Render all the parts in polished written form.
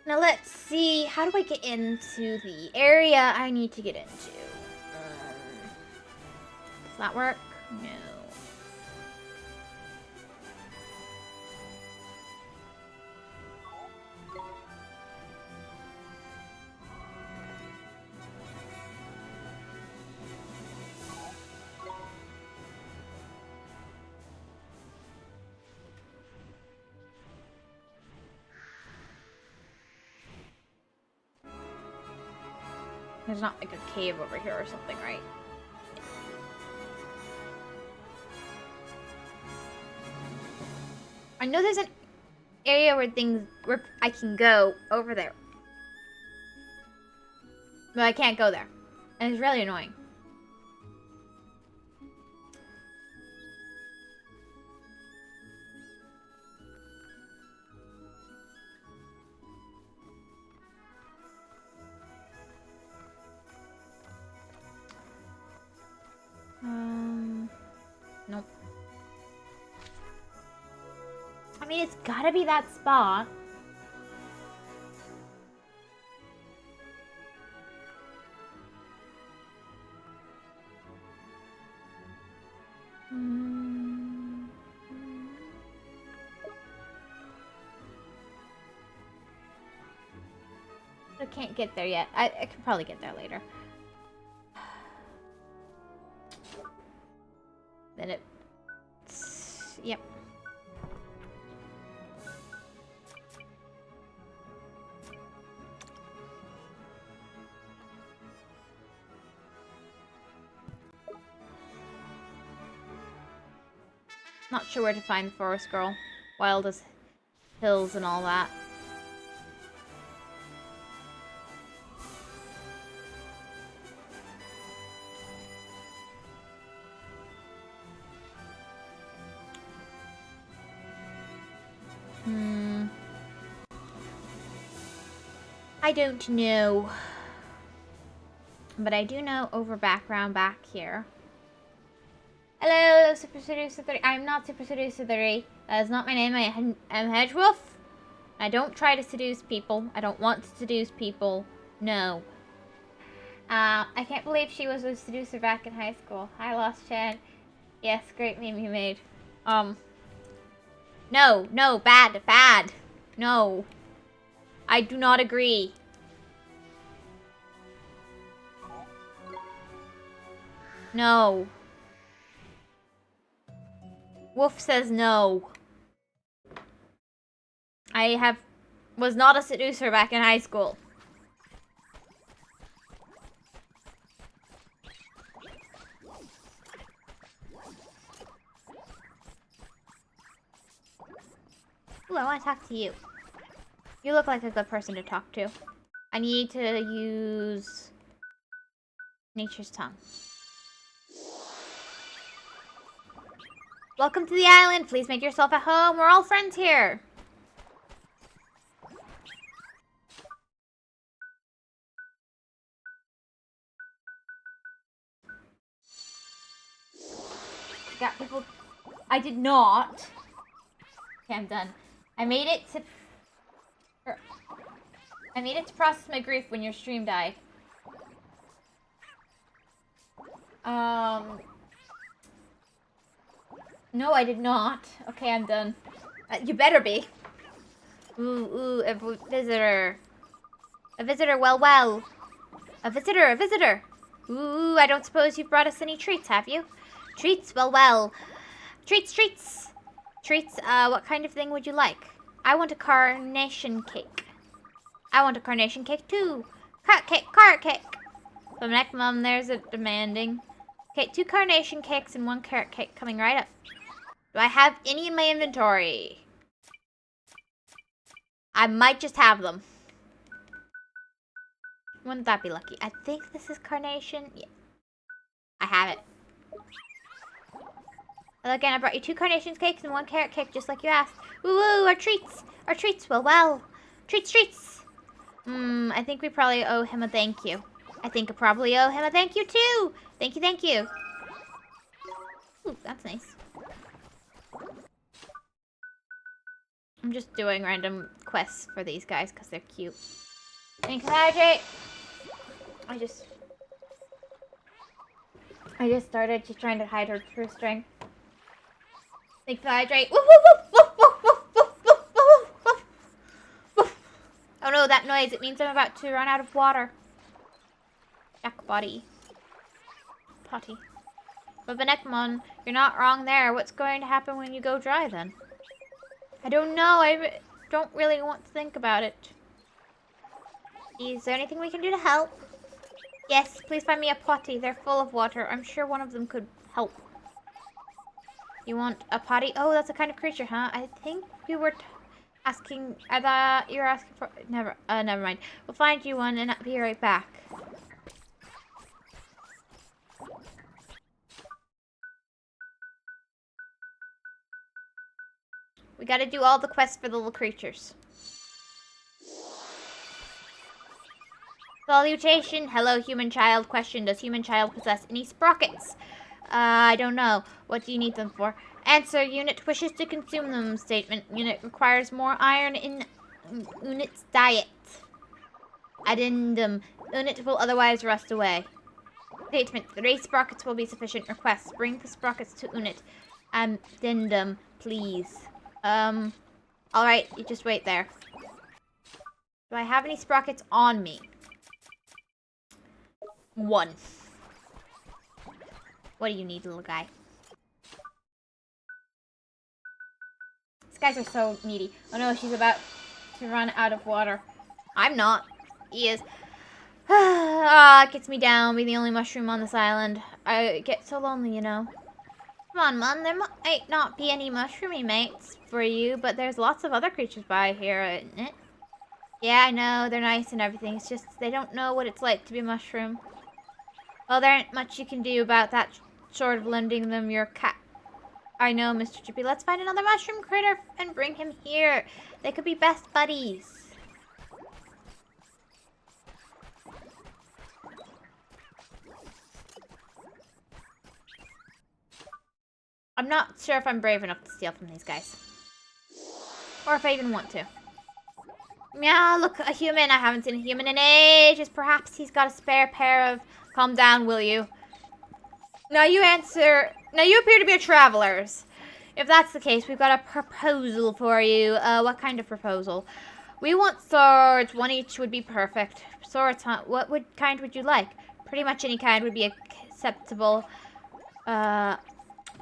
Now let's see. How do I get into the area I need to get into? Does that work? No. There's not like a cave over here or something, right? I know there's an area where I can go over there. But I can't go there. And it's really annoying. Nope. I mean, it's gotta be that spot. I can't get there yet. I can probably get there later. Then it... Yep. Not sure where to find the forest girl. Wild as hills and all that. I don't know. But I do know over background back here. Hello, Super Seducer 30. I'm not Super Seducer 30. That is not my name. I am Hedgewolf. I don't try to seduce people. I don't want to seduce people. No. I can't believe she was a seducer back in high school. Hi, Lost Chan. Yes, great meme you made. No, bad. No. I do not agree. No. Wolf says no. I was not a seducer back in high school. Ooh, I want to talk to you. You look like a good person to talk to. I need to use nature's tongue. Welcome to the island. Please make yourself at home. We're all friends here. Got people. I did not. Okay, I'm done. I made it to process my grief when your stream died. No, I did not. Okay, I'm done. You better be. Ooh, a visitor. A visitor, well. A visitor. Ooh, I don't suppose you've brought us any treats, have you? Treats, well. Treats. Treats, what kind of thing would you like? I want a carnation cake. I want a carnation cake, too. Carrot cake. From neck, Mom, there's a demanding. Okay, 2 carnation cakes and 1 carrot cake coming right up. Do I have any in my inventory? I might just have them. Wouldn't that be lucky? I think this is carnation. Yeah. I have it. Hello again, I brought you 2 carnation cakes and 1 carrot cake, just like you asked. Woo, our treats. Our treats, well. Treats. I think we probably owe him a thank you. I think I probably owe him a thank you, too. Thank you. Ooh, that's nice. I'm just doing random quests for these guys because they're cute. Thank you, hydrate. I just started trying to hide her true strength. Thank you, hydrate. Woof, woof, woof, woof, woof, woof, woof, woof, woof, woof. Oh no, that noise. It means I'm about to run out of water. Jack body. Potty. But Benekmon, you're not wrong there. What's going to happen when you go dry then? I don't know. I don't really want to think about it. Is there anything we can do to help? Yes, please find me a potty. They're full of water. I'm sure one of them could help. You want a potty? Oh, that's a kind of creature, huh? I think you were asking... I thought you were asking for... Never mind. We'll find you one and I'll be right back. We gotta do all the quests for the little creatures. Salutation. Hello, human child. Question. Does human child possess any sprockets? I don't know. What do you need them for? Answer. Unit wishes to consume them. Statement. Unit requires more iron in Unit's diet. Addendum. Unit will otherwise rust away. Statement. 3 sprockets will be sufficient. Request. Bring the sprockets to Unit. Addendum, please. Alright. You just wait there. Do I have any sprockets on me? 1. What do you need, little guy? These guys are so needy. Oh no, she's about to run out of water. I'm not. He is. Ah, it gets me down, being the only mushroom on this island. I get so lonely, you know. Come on, Mum. There might not be any mushroomy mates for you, but there's lots of other creatures by here, isn't it? Yeah, I know. They're nice and everything. It's just they don't know what it's like to be a mushroom. Well, there ain't much you can do about that short of lending them your cat. I know, Mr. Chippy. Let's find another mushroom critter and bring him here. They could be best buddies. I'm not sure if I'm brave enough to steal from these guys. Or if I even want to. Meow, look, a human. I haven't seen a human in ages. Perhaps he's got a spare pair of... Calm down, will you? Now you answer... Now you appear to be a travelers. If that's the case, we've got a proposal for you. What kind of proposal? We want swords. 1 each would be perfect. Swords, huh? What kind would you like? Pretty much any kind would be acceptable.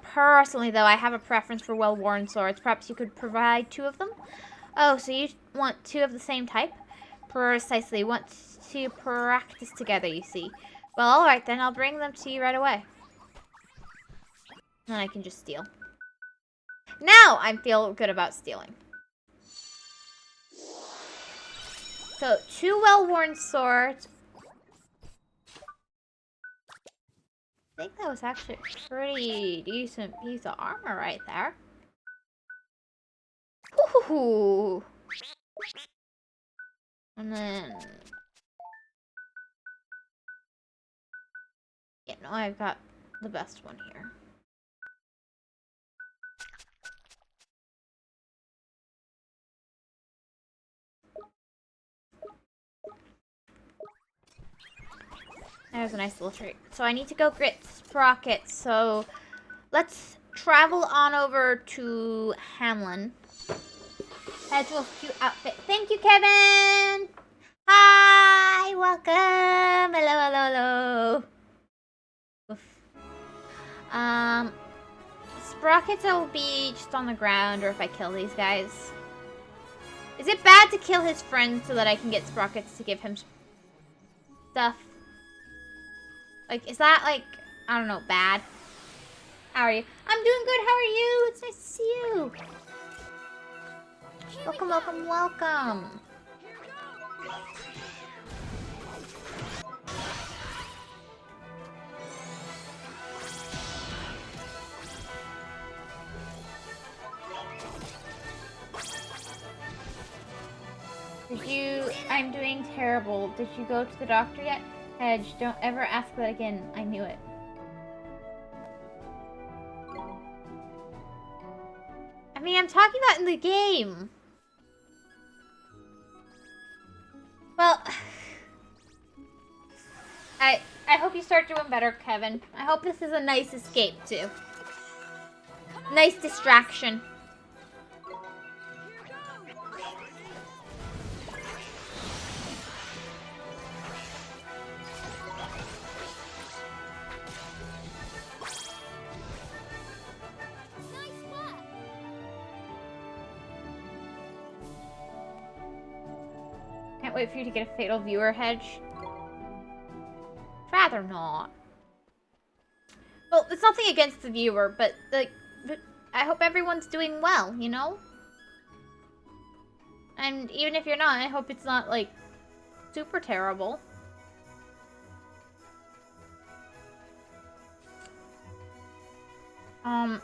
Personally, though, I have a preference for well-worn swords. Perhaps you could provide 2 of them? Oh, so you want 2 of the same type? Precisely. Want to practice together, you see. Well, alright then. I'll bring them to you right away. And I can just steal. Now I feel good about stealing. So, 2 well-worn swords. I think that was actually a pretty decent piece of armor right there. Ooh. And then... Yeah, no, I've got the best one here. There's a nice little treat. So I need to go get sprockets. So let's travel on over to Hamlin. Casual cute outfit. Thank you, Kevin! Hi! Welcome! Hello, hello, hello. Oof. Sprockets will be just on the ground, or if I kill these guys. Is it bad to kill his friend so that I can get sprockets to give him stuff? Like, is that, like, I don't know, bad? How are you? I'm doing good, how are you? It's nice to see you. Welcome, welcome, welcome. I'm doing terrible. Did you go to the doctor yet? Hedge, don't ever ask that again. I knew it. I mean, I'm talking about in the game. Well, I hope you start doing better, Kevin. I hope this is a nice escape, too. Nice distraction. Can't wait for you to get a fatal viewer hedge. Rather not. Well, it's nothing against the viewer, but like, I hope everyone's doing well, you know? And even if you're not, I hope it's not like super terrible.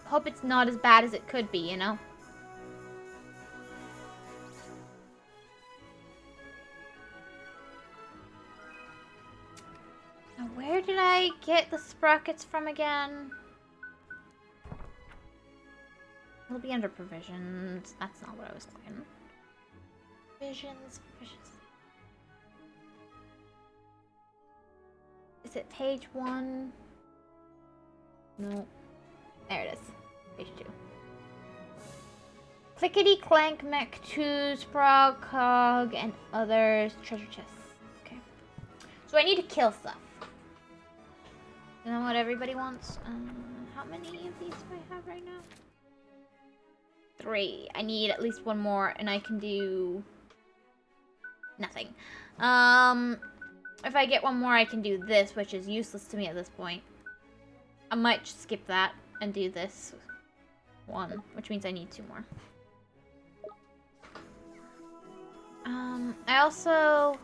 Hope it's not as bad as it could be, you know? Now, where did I get the sprockets from again? It'll be under provisions. That's not what I was looking. Provisions. Is it page 1? No. There it is. Page 2. Clickety Clank Mech 2, Sprog, Cog, and others. Treasure chests. Okay. So I need to kill stuff. You know what everybody wants? How many of these do I have right now? 3. I need at least one more, and I can do nothing. If I get one more, I can do this, which is useless to me at this point. I might just skip that and do this one, which means I need 2 more. I also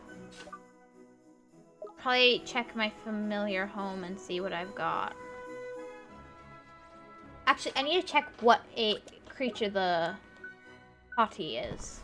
probably check my familiar home and see what I've got. Actually, I need to check what a creature the hottie is.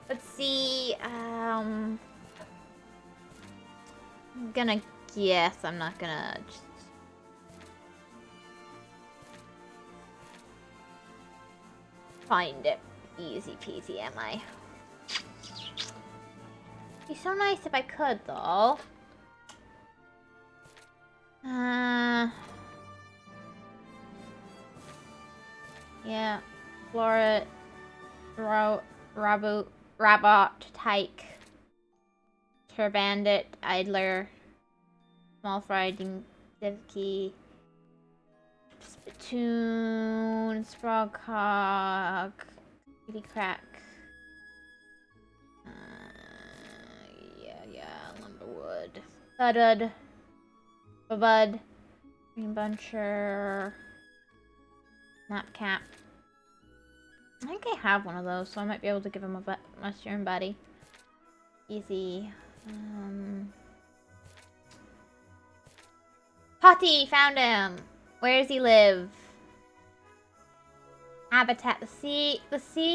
Let's see, I'm gonna guess. I'm not gonna just... find it easy peasy, am I? Be so nice if I could, though. Yeah, Flora, Rabot, Tyke, Turbandit, Idler, Small Fry, Divky, Spittoon, Sprogcog, Kitty Crack. Yeah, Lumberwood. Thudud, Babud, Green Buncher, Napcap. I think I have one of those, so I might be able to give him a mushroom buddy. Easy. Potty! Found him! Where does he live? Habitat. The sea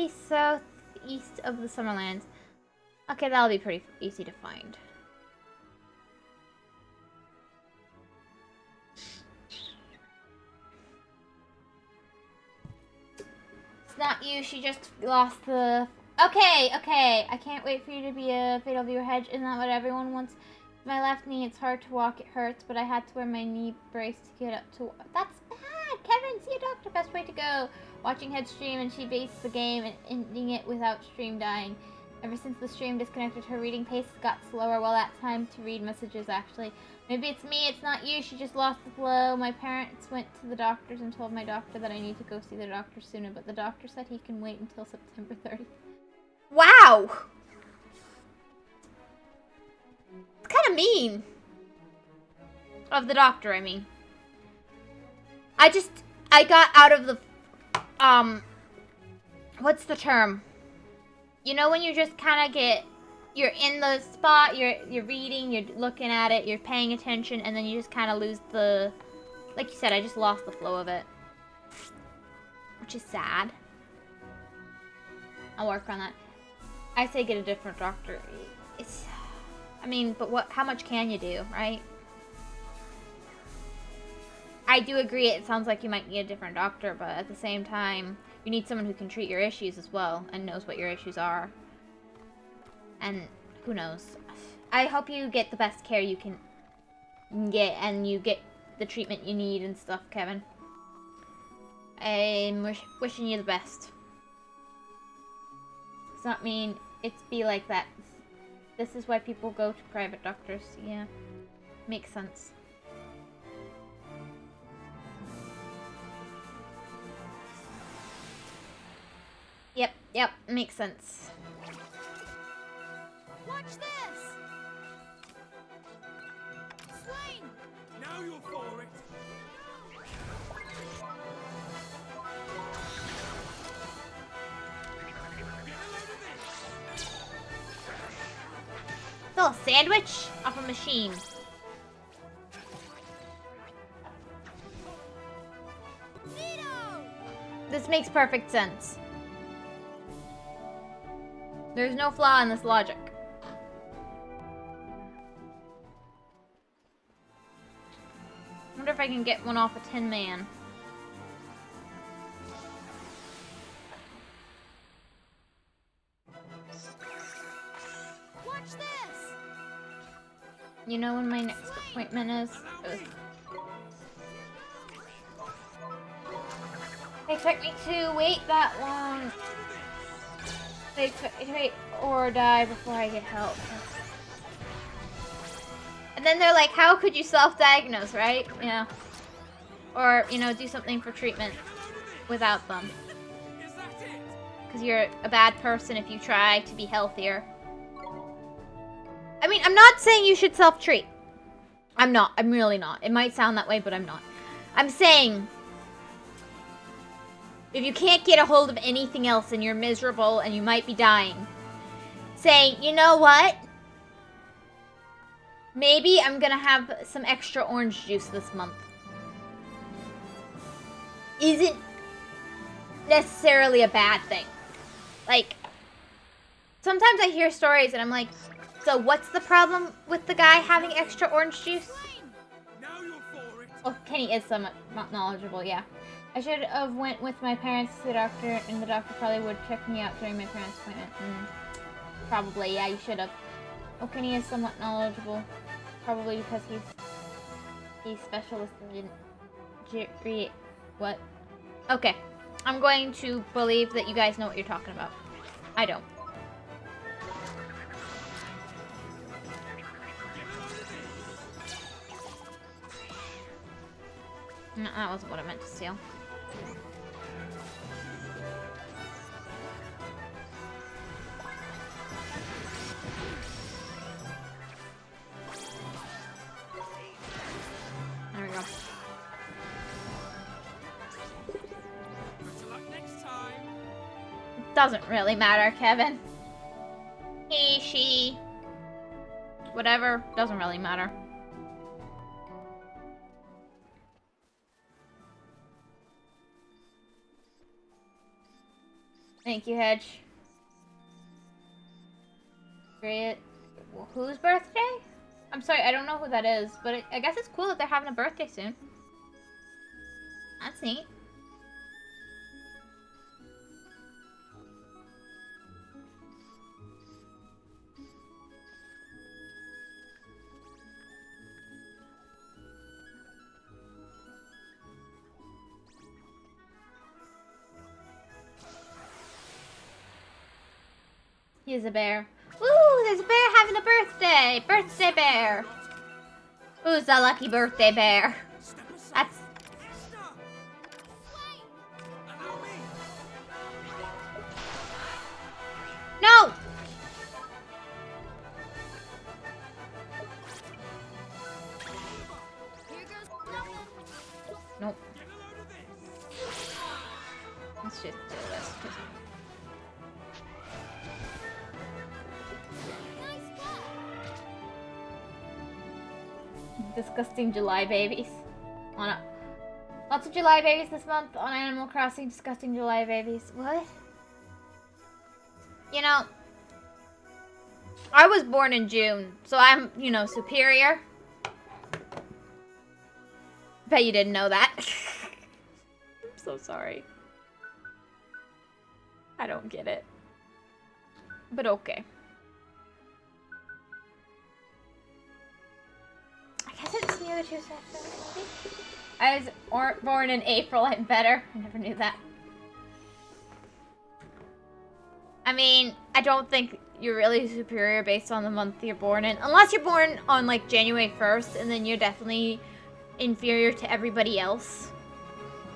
southeast of the Summerlands. Okay, that'll be pretty easy to find. It's not you, she just lost the... Okay. I can't wait for you to be a fatal viewer hedge. Isn't that what everyone wants? My left knee, it's hard to walk, it hurts, but I had to wear my knee brace to get up to... That's bad! Kevin, see a doctor, best way to go. Watching head stream, and she based the game and ending it without stream dying. Ever since the stream disconnected, her reading pace got slower. Well, that time to read messages, actually. Maybe it's me, it's not you, she just lost the flow. My parents went to the doctors and told my doctor that I need to go see the doctor sooner, but the doctor said he can wait until September 30th. Wow! It's kind of mean. Of the doctor, I mean. I got out of the, what's the term? You know when you just kind of you're in the spot, you're reading, you're looking at it, you're paying attention, and then you just kind of lose the, like you said, I just lost the flow of it. Which is sad. I'll work on that. I say get a different doctor. I mean, but how much can you do, right? I do agree, it sounds like you might need a different doctor, but at the same time, you need someone who can treat your issues as well, and knows what your issues are. And who knows? I hope you get the best care you can get, and you get the treatment you need and stuff, Kevin. I'm wishing you the best. Does not mean it's be like that. This is why people go to private doctors. Yeah, makes sense. Yep, makes sense. Watch this! Slain! Now you're for it! Little sandwich off a machine. This makes perfect sense. There's no flaw in this logic. I wonder if I can get one off a Tin Man. Watch this! You know when my next appointment is? Ugh. They expect me to wait that long. They expect me to wait or die before I get help. And then they're like, how could you self-diagnose, right? Yeah. Or, you know, do something for treatment without them. Because you're a bad person if you try to be healthier. I mean, I'm not saying you should self-treat. I'm not. I'm really not. It might sound that way, but I'm not. I'm saying, if you can't get a hold of anything else and you're miserable and you might be dying, saying, you know what? Maybe I'm gonna have some extra orange juice this month. Isn't necessarily a bad thing. Like, sometimes I hear stories and I'm like, so what's the problem with the guy having extra orange juice? Well, Kenny is somewhat knowledgeable, yeah. I should have went with my parents to the doctor, and the doctor probably would check me out during my parents' appointment. Probably, yeah, you should have. Oh, Kenny is somewhat knowledgeable. Probably because he's specialist in what? Okay. I'm going to believe that you guys know what you're talking about. I don't. No, that wasn't what I meant to steal. There we go. Better luck next time. It doesn't really matter, Kevin. He, she, whatever, doesn't really matter. Thank you, Hedge. Great. Whose birthday? I'm sorry, I don't know who that is, but I guess it's cool that they're having a birthday soon. That's neat. He's a bear. Ooh, there's a bear having a birthday! Birthday bear! Who's the lucky birthday bear? That's... No! Nope. Let's just do this. Disgusting July babies. Lots of July babies this month on Animal Crossing. Disgusting July babies. What? You know, I was born in June, so I'm, you know, superior. Bet you didn't know that. I'm so sorry. I don't get it. But okay. I guess it's near the two sections, maybe? I was born in April. I'm better. I never knew that. I mean, I don't think you're really superior based on the month you're born in. Unless you're born on, like, January 1st, and then you're definitely inferior to everybody else.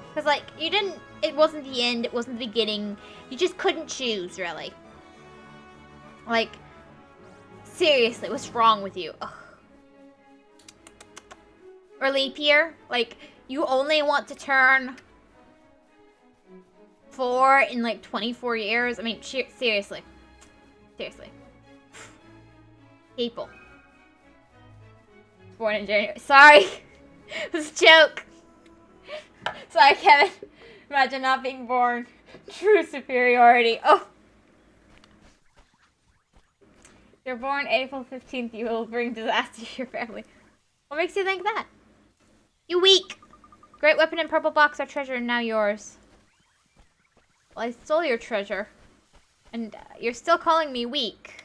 Because, like, you didn't... It wasn't the end, it wasn't the beginning. You just couldn't choose, really. Like, seriously, what's wrong with you? Ugh. Or leap year. Like, you only want to turn 4 in, like, 24 years. I mean, seriously. Seriously. People. Born in January. Sorry. It was a joke. Sorry, Kevin. Imagine not being born. True superiority. Oh. If you're born April 15th, you will bring disaster to your family. What makes you think that? You weak. Great weapon and purple box are treasure now yours. Well, I stole your treasure. And you're still calling me weak.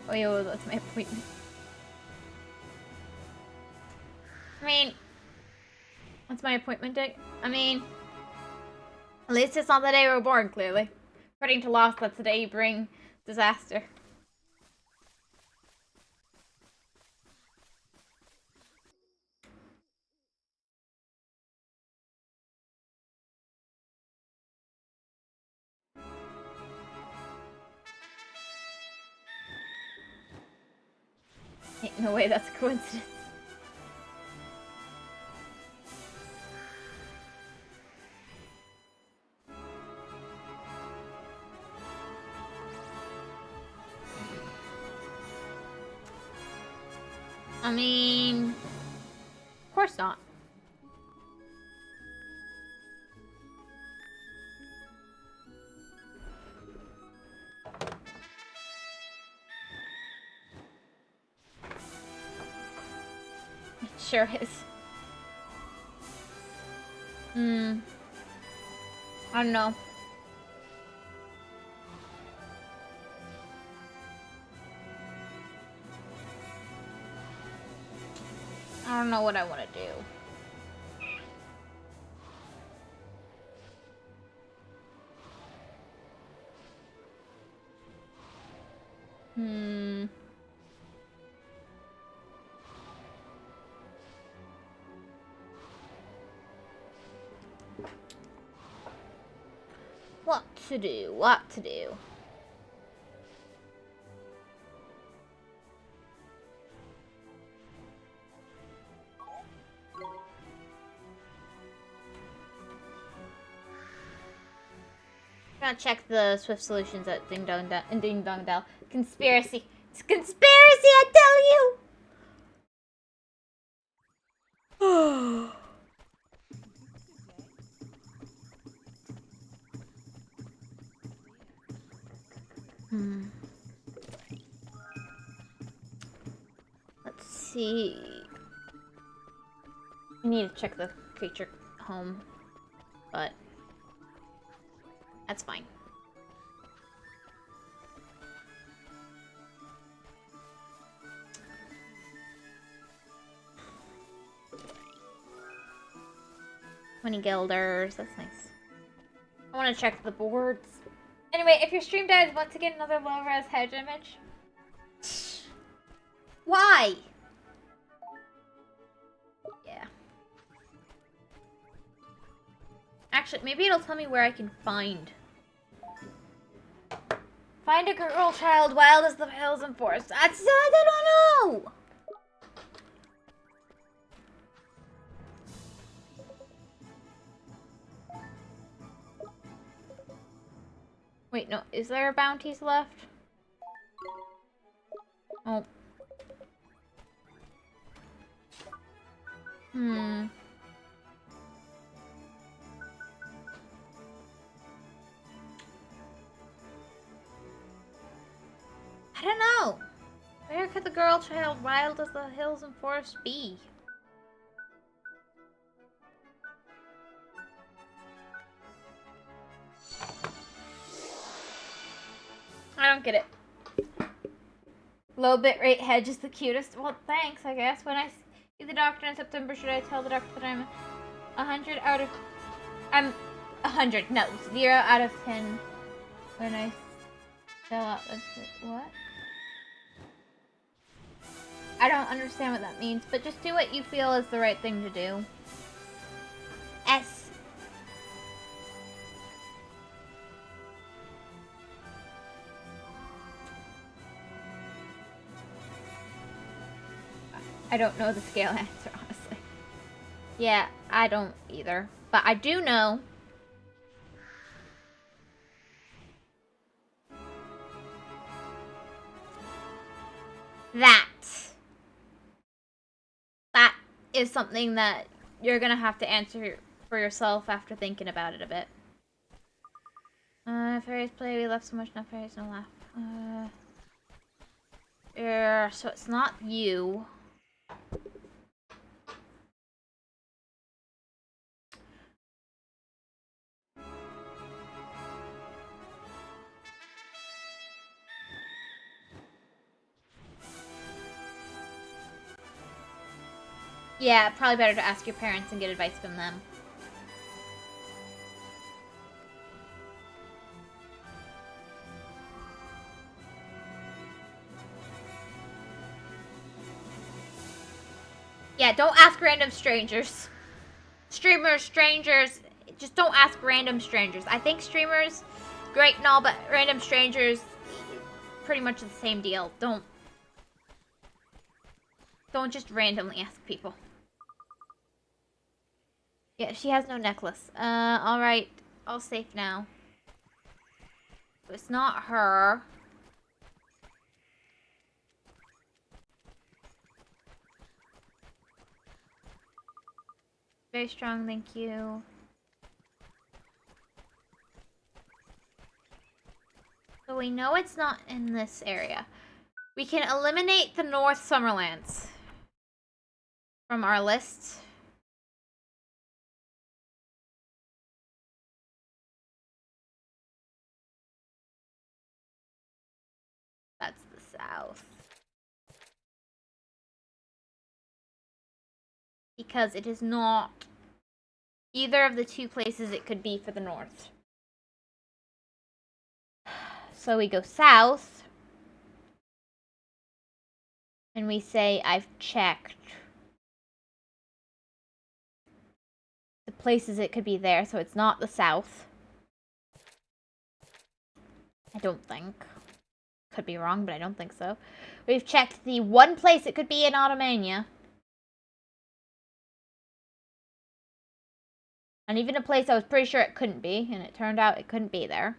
Oh, yo, that's my appointment. I mean, what's my appointment date? I mean, at least it's not the day we were born, clearly. According to Lost, that's the day you bring disaster. Ain't no way that's a coincidence. I mean, of course not. It sure is. I don't know. I don't know what I want to do. What to do? What to do? I'm gonna check the Swift solutions at Ding Dong Dell. Conspiracy. It's a conspiracy, I tell you! Let's see. I need to check the creature home, but that's fine. $20 guilders, that's nice. I want to check the boards. Anyway, if your stream dies, want to get another low-res hedge image? Why? Yeah. Actually, maybe it'll tell me where I can find. Find a girl child wild as the hills and forests. That's, I don't know! Wait, no. Is there bounties left? Oh. Hmm. I don't know. Where could the girl child wild as the hills and forests be? I don't get it. Low bitrate hedge is the cutest. Well, thanks, I guess. When I see the doctor in September, should I tell the doctor that I'm 100 out of... I'm 100. No, 0 out of 10 when I fill out the... What? I don't understand what that means, but just do what you feel is the right thing to do. S. I don't know the scale answer, honestly. Yeah, I don't either. But I do know that that is something that you're gonna have to answer for yourself after thinking about it a bit. Fairies play, we left so much, no fairies, no laugh. So it's not you. Yeah, probably better to ask your parents and get advice from them. Yeah, don't ask random strangers. Streamers, strangers, just don't ask random strangers. I think streamers, great and all, but random strangers, pretty much the same deal. Don't just randomly ask people. Yeah, she has no necklace. Alright. All safe now. So it's not her. Very strong, thank you. So we know it's not in this area. We can eliminate the North Summerlands from our list. That's the south. Because it is not either of the two places it could be for the north. So we go south. And we say, I've checked the places it could be there, so it's not the south. I don't think. Could be wrong, but I don't think so. We've checked the one place it could be in Automania. And even a place I was pretty sure it couldn't be, and it turned out it couldn't be there.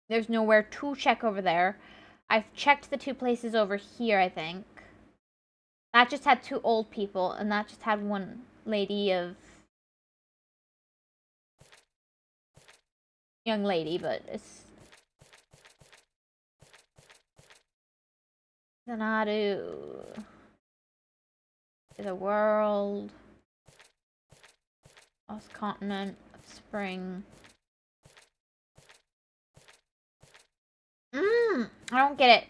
There's nowhere to check over there. I've checked the two places over here, I think. That just had 2 old people, and that just had 1 lady of... young lady, but it's... Xanadu... is a world... lost continent of spring... I don't get it.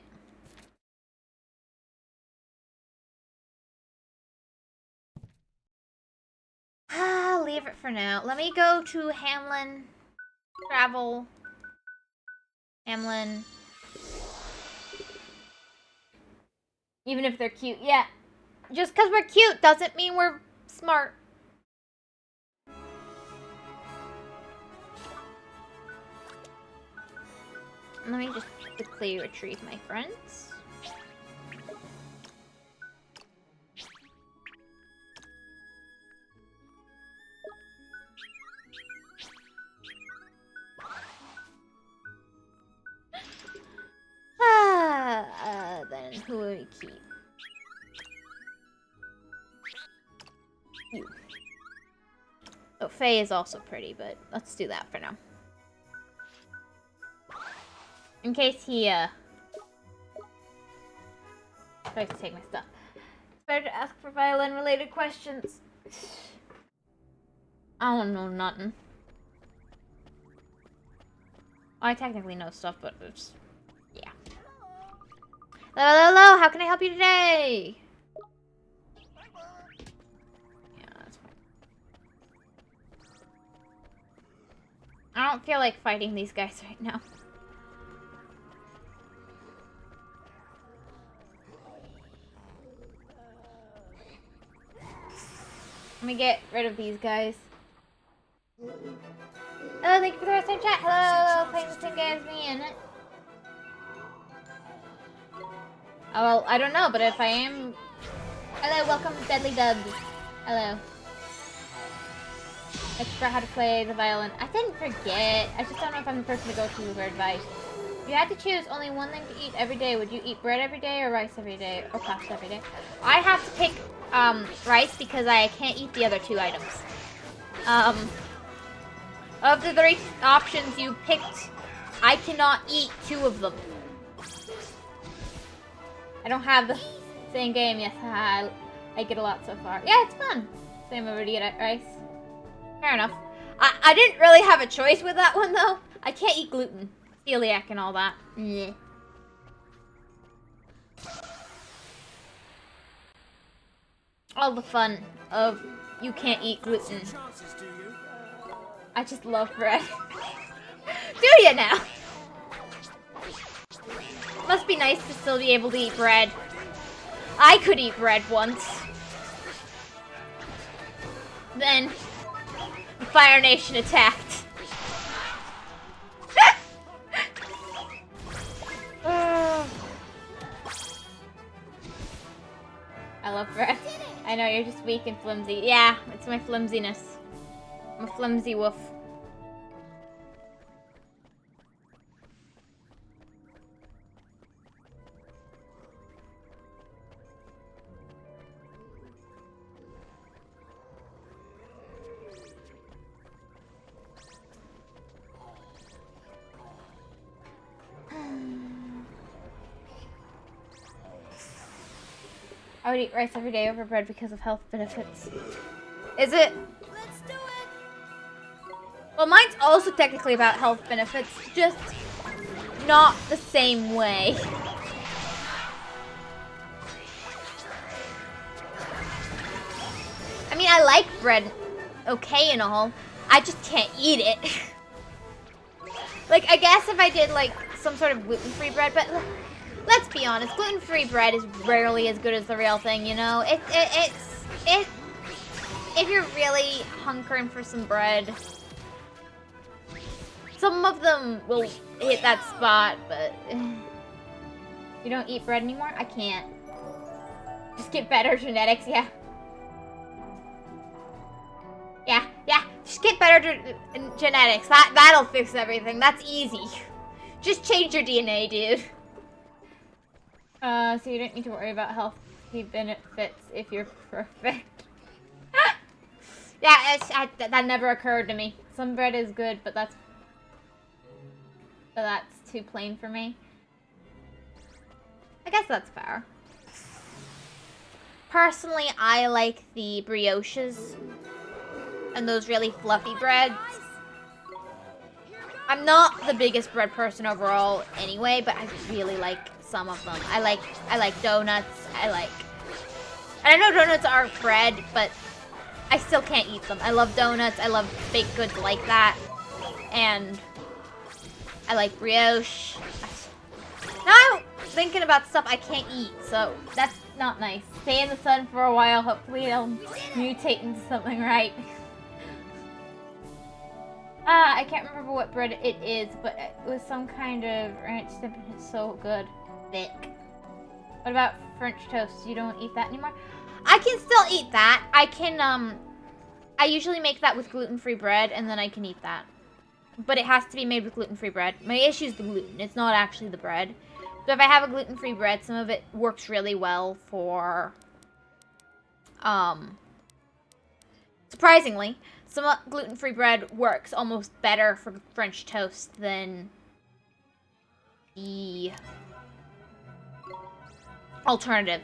save it for now. Let me go to Hamlin. Travel. Hamlin. Even if they're cute. Yeah. Just because we're cute doesn't mean we're smart. Let me just quickly retrieve my friends. Then who would we keep? You. Oh, Faye is also pretty, but let's do that for now. In case he, tries to take my stuff. It's better to ask for violin-related questions. I don't know nothing. I technically know stuff, but it's... yeah. Hello, hello, how can I help you today? Yeah, that's fine. I don't feel like fighting these guys right now. Let me get rid of these guys. Oh, thank you for the rest of the chat. Hello, playing the same game as me, isn't it? Oh, well, I don't know, but if I am... Hello, welcome to Deadly Dubs. Hello. I forgot how to play the violin. I didn't forget. I just don't know if I'm the person to go to for advice. If you had to choose only one thing to eat every day, would you eat bread every day or rice every day or pasta every day? I have to pick rice because I can't eat the other two items. Of the 3 options you picked, I cannot eat 2 of them. I don't have the same game. Yes, I like it a lot so far. Yeah, it's fun. Same over to eat rice. Fair enough. I didn't really have a choice with that one though. I can't eat gluten. Celiac and all that. Yeah. All the fun of you can't eat gluten. I just love bread. Do you now? Must be nice to still be able to eat bread. I could eat bread once. Then the Fire Nation attacked. I love bread. I know, you're just weak and flimsy. Yeah, it's my flimsiness. I'm a flimsy wolf. I would eat rice every day over bread because of health benefits. Is it? Let's do it. Well, mine's also technically about health benefits, just not the same way. I mean, I like bread okay and all. I just can't eat it. Like, I guess if I did, like, some sort of gluten-free bread, but let's be honest, gluten-free bread is rarely as good as the real thing, you know? If you're really hunkering for some bread, some of them will hit that spot, but you don't eat bread anymore? I can't. Just get better genetics, yeah. Yeah, just get better genetics. That'll fix everything. That's easy. Just change your DNA, dude. So you don't need to worry about health benefits if you're perfect. Yeah, that never occurred to me. Some bread is good, but that's too plain for me. I guess that's fair. Personally, I like the brioches and those really fluffy breads. I'm not the biggest bread person overall anyway, but I really like some of them. I like donuts. And I know donuts aren't bread, but I still can't eat them. I love donuts. I love baked goods like that. And I like brioche. Now I'm thinking about stuff I can't eat, so that's not nice. Stay in the sun for a while. Hopefully it'll mutate into something right. I can't remember what bread it is, but it was some kind of ranch dip and it's so good. Thick. What about French toast? You don't eat that anymore? I can still eat that. I can, I usually make that with gluten-free bread and then I can eat that. But it has to be made with gluten-free bread. My issue is the gluten. It's not actually the bread. So if I have a gluten-free bread, some of it works really well for, surprisingly, some gluten-free bread works almost better for French toast than the alternative.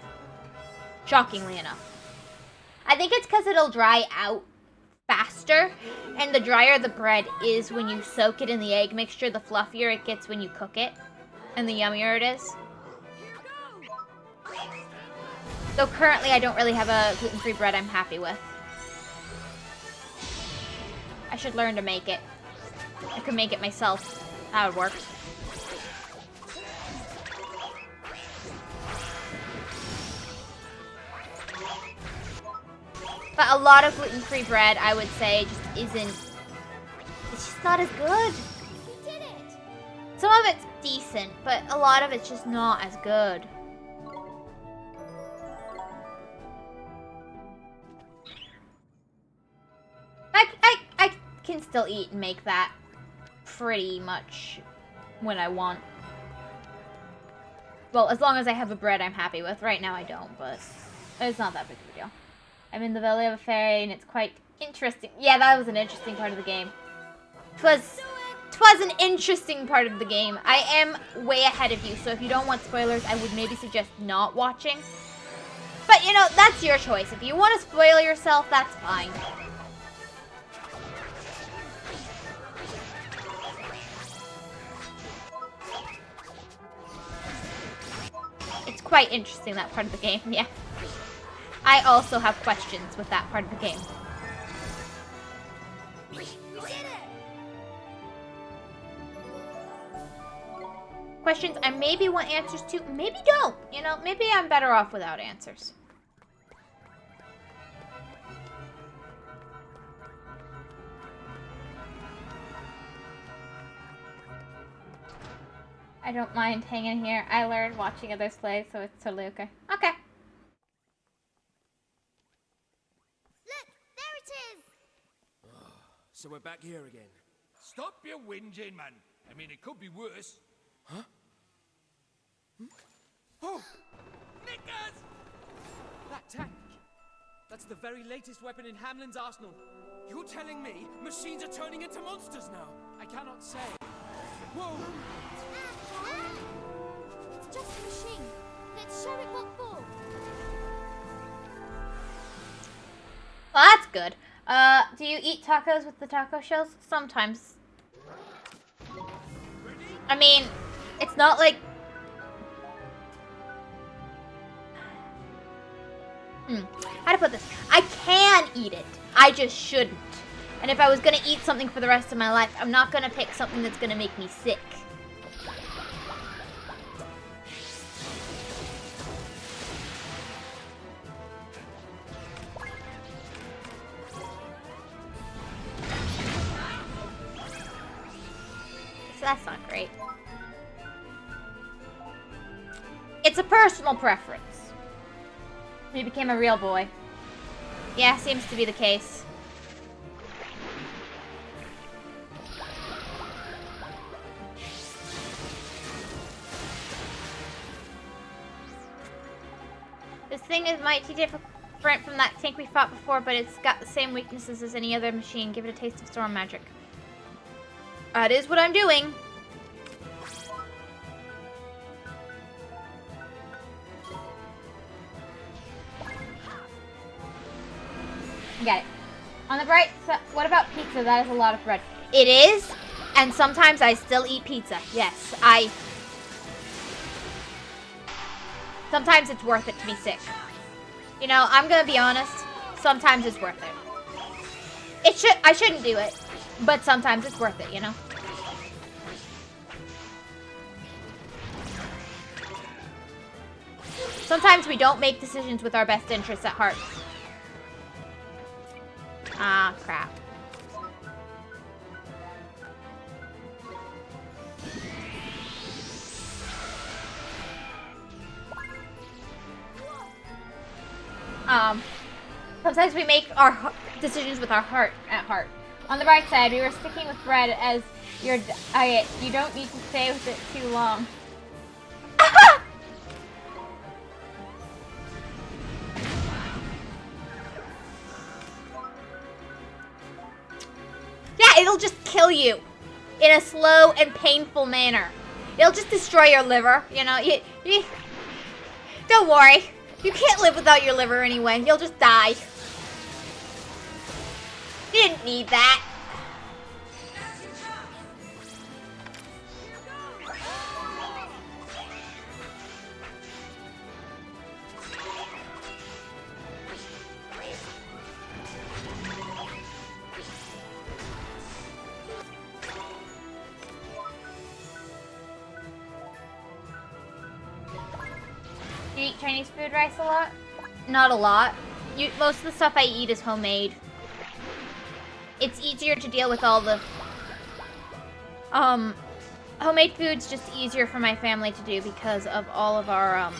Shockingly enough. I think it's because it'll dry out faster, and the drier the bread is when you soak it in the egg mixture, the fluffier it gets when you cook it, and the yummier it is. So currently I don't really have a gluten-free bread I'm happy with. I should learn to make it. I could make it myself. That would work. But a lot of gluten-free bread, I would say, just isn't... It's just not as good. We did it! Some of it's decent, but a lot of it's just not as good. I can still eat and make that pretty much when I want. Well, as long as I have a bread I'm happy with. Right now I don't, but it's not that big of a deal. I'm in the belly of a fairy and it's quite interesting. Yeah, that was an interesting part of the game. Twas an interesting part of the game. I am way ahead of you, so if you don't want spoilers, I would maybe suggest not watching. But, you know, that's your choice. If you want to spoil yourself, that's fine. It's quite interesting, that part of the game, yeah. I also have questions with that part of the game. We did it! Questions I maybe want answers to, maybe don't. You know, maybe I'm better off without answers. I don't mind hanging here. I learned watching others play, so it's totally okay. Okay. Look, there it is! So we're back here again. Stop your whinging, man. I mean, it could be worse. Huh? Oh! Knickers! That tank! That's the very latest weapon in Hamlin's arsenal. You're telling me machines are turning into monsters now? I cannot say. Whoa! It's just a machine. Let's show it what for. Well, that's good. Do you eat tacos with the taco shells? Sometimes. I mean, it's not like... How to put this? I can eat it. I just shouldn't. And if I was gonna eat something for the rest of my life, I'm not gonna pick something that's gonna make me sick. So that's not great. It's a personal preference. He became a real boy. Yeah, seems to be the case. This thing is mighty different from that tank we fought before, but it's got the same weaknesses as any other machine. Give it a taste of storm magic. That is what I'm doing. Get it. On the bright side, what about pizza? That is a lot of bread. It is, and sometimes I still eat pizza. Yes, sometimes it's worth it to be sick. You know, I'm gonna be honest. Sometimes it's worth it. I shouldn't do it, but sometimes it's worth it, you know? Sometimes we don't make decisions with our best interests at heart. Ah, crap. Sometimes we make our decisions with our heart at heart. On the bright side, we were sticking with bread as your diet. You don't need to stay with it too long. Yeah, it'll just kill you in a slow and painful manner. It'll just destroy your liver, you know. Don't worry. You can't live without your liver anyway. You'll just die. You didn't need that. Do you eat Chinese food rice a lot? Not a lot. Most of the stuff I eat is homemade. It's easier to deal with all the... homemade food's just easier for my family to do because of all of our,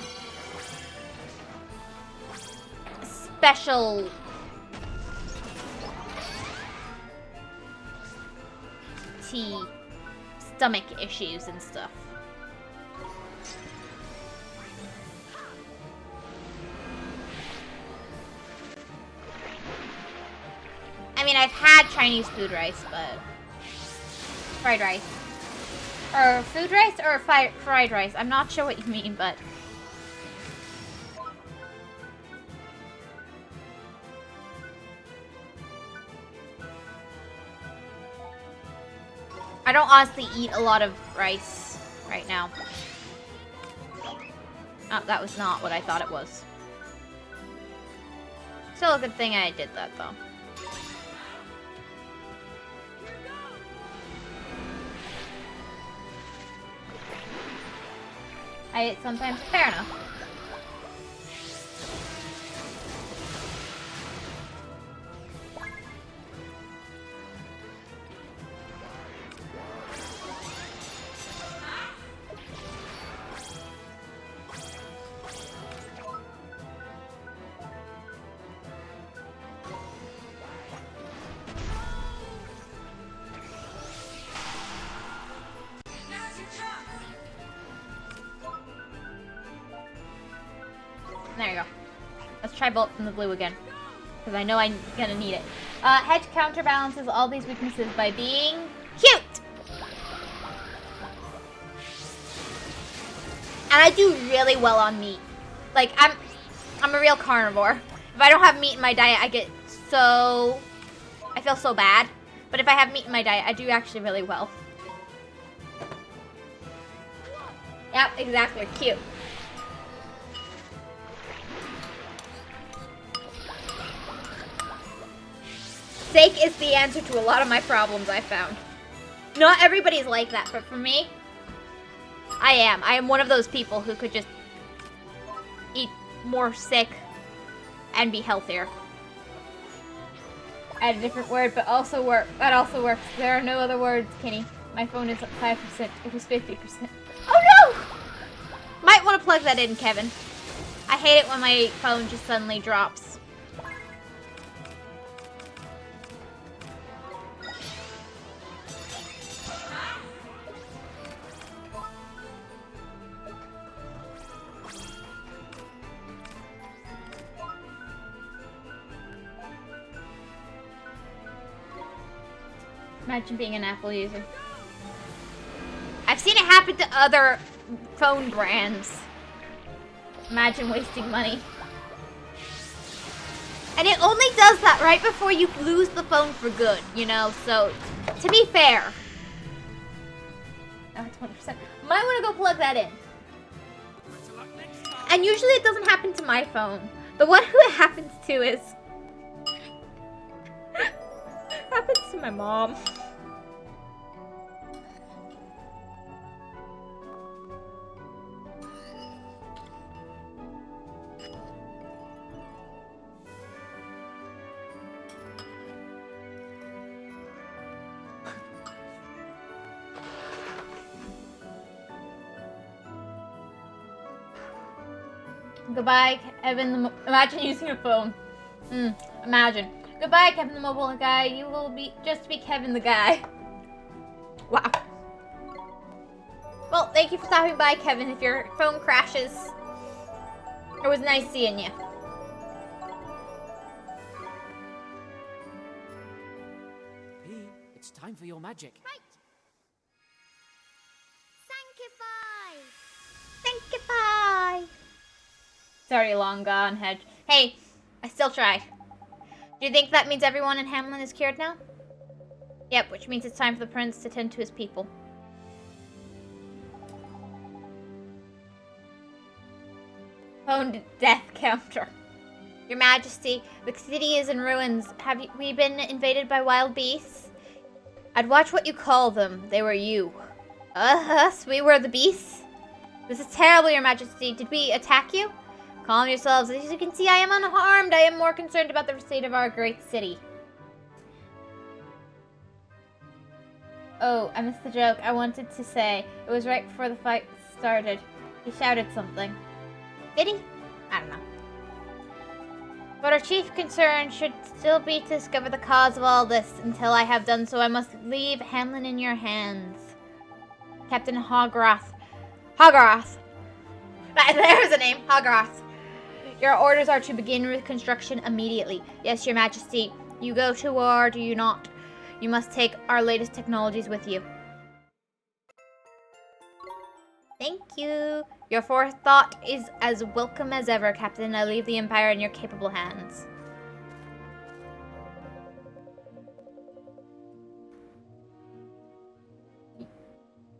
special... stomach issues and stuff. I mean, I've had Chinese food rice, but... fried rice. Or food rice or fried rice? I'm not sure what you mean, but... I don't honestly eat a lot of rice right now. Oh, that was not what I thought it was. Still a good thing I did that, though. I eat sometimes. Fair enough. There you go. Let's try Bolt from the blue again. Because I know I'm gonna need it. Hedge counterbalances all these weaknesses by being cute! And I do really well on meat. Like, I'm a real carnivore. If I don't have meat in my diet, I feel so bad. But if I have meat in my diet, I do actually really well. Yep, exactly. Cute. Steak is the answer to a lot of my problems, I found. Not everybody's like that, but for me, I am. I am one of those people who could just eat more sick and be healthier. I had a different word, but also that also works. There are no other words, Kenny. My phone is at 5%. It was 50%. Oh no! Might want to plug that in, Kevin. I hate it when my phone just suddenly drops. Imagine being an Apple user. I've seen it happen to other phone brands. Imagine wasting money. And it only does that right before you lose the phone for good, you know? So, to be fair. Oh, 20%. Might want to go plug that in. And usually it doesn't happen to my phone. The one who it happens to is... happens to my mom? Goodbye, Kevin. Imagine using your phone. Imagine. Goodbye, Kevin the mobile guy. You will just be Kevin the guy. Wow. Well, thank you for stopping by, Kevin. If your phone crashes, it was nice seeing you. P, it's time for your magic. Right. Sanctify. Sanctify. It's already long gone, Hedge. Hey, I still tried. Do you think that means everyone in Hamlin is cured now? Yep, which means it's time for the prince to tend to his people. Phone death counter. Your Majesty, the city is in ruins. Have we been invaded by wild beasts? I'd watch what you call them. They were you. Us? We were the beasts? This is terrible, Your Majesty. Did we attack you? Calm yourselves. As you can see, I am unharmed. I am more concerned about the state of our great city. Oh, I missed the joke. I wanted to say, it was right before the fight started. He shouted something. Did he? I don't know. But our chief concern should still be to discover the cause of all this. Until I have done so, I must leave Hamlin in your hands. Captain Hogarth. Hogarth! There's a name. Hogarth. Your orders are to begin with construction immediately. Yes, Your Majesty. You go to war, do you not? You must take our latest technologies with you. Thank you. Your forethought is as welcome as ever, Captain. I leave the Empire in your capable hands.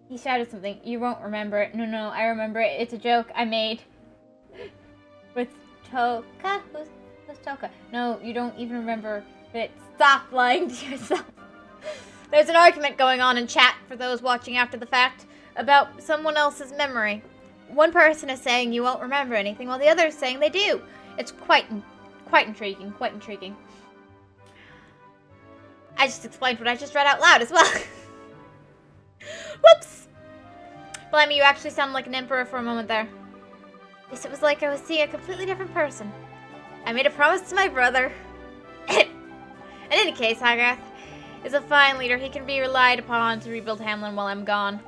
He shouted something. You won't remember it. No, I remember it. It's a joke I made with Toka. Who's Toka? No, you don't even remember it. Stop lying to yourself. There's an argument going on in chat for those watching after the fact about someone else's memory. One person is saying you won't remember anything, while the other is saying they do. It's quite intriguing. Quite intriguing. I just explained what I just read out loud as well. Whoops! Blimey, you actually sound like an emperor for a moment there. Yes, it was like I was seeing a completely different person. I made a promise to my brother. In any case, Hogarth is a fine leader. He can be relied upon to rebuild Hamlin while I'm gone.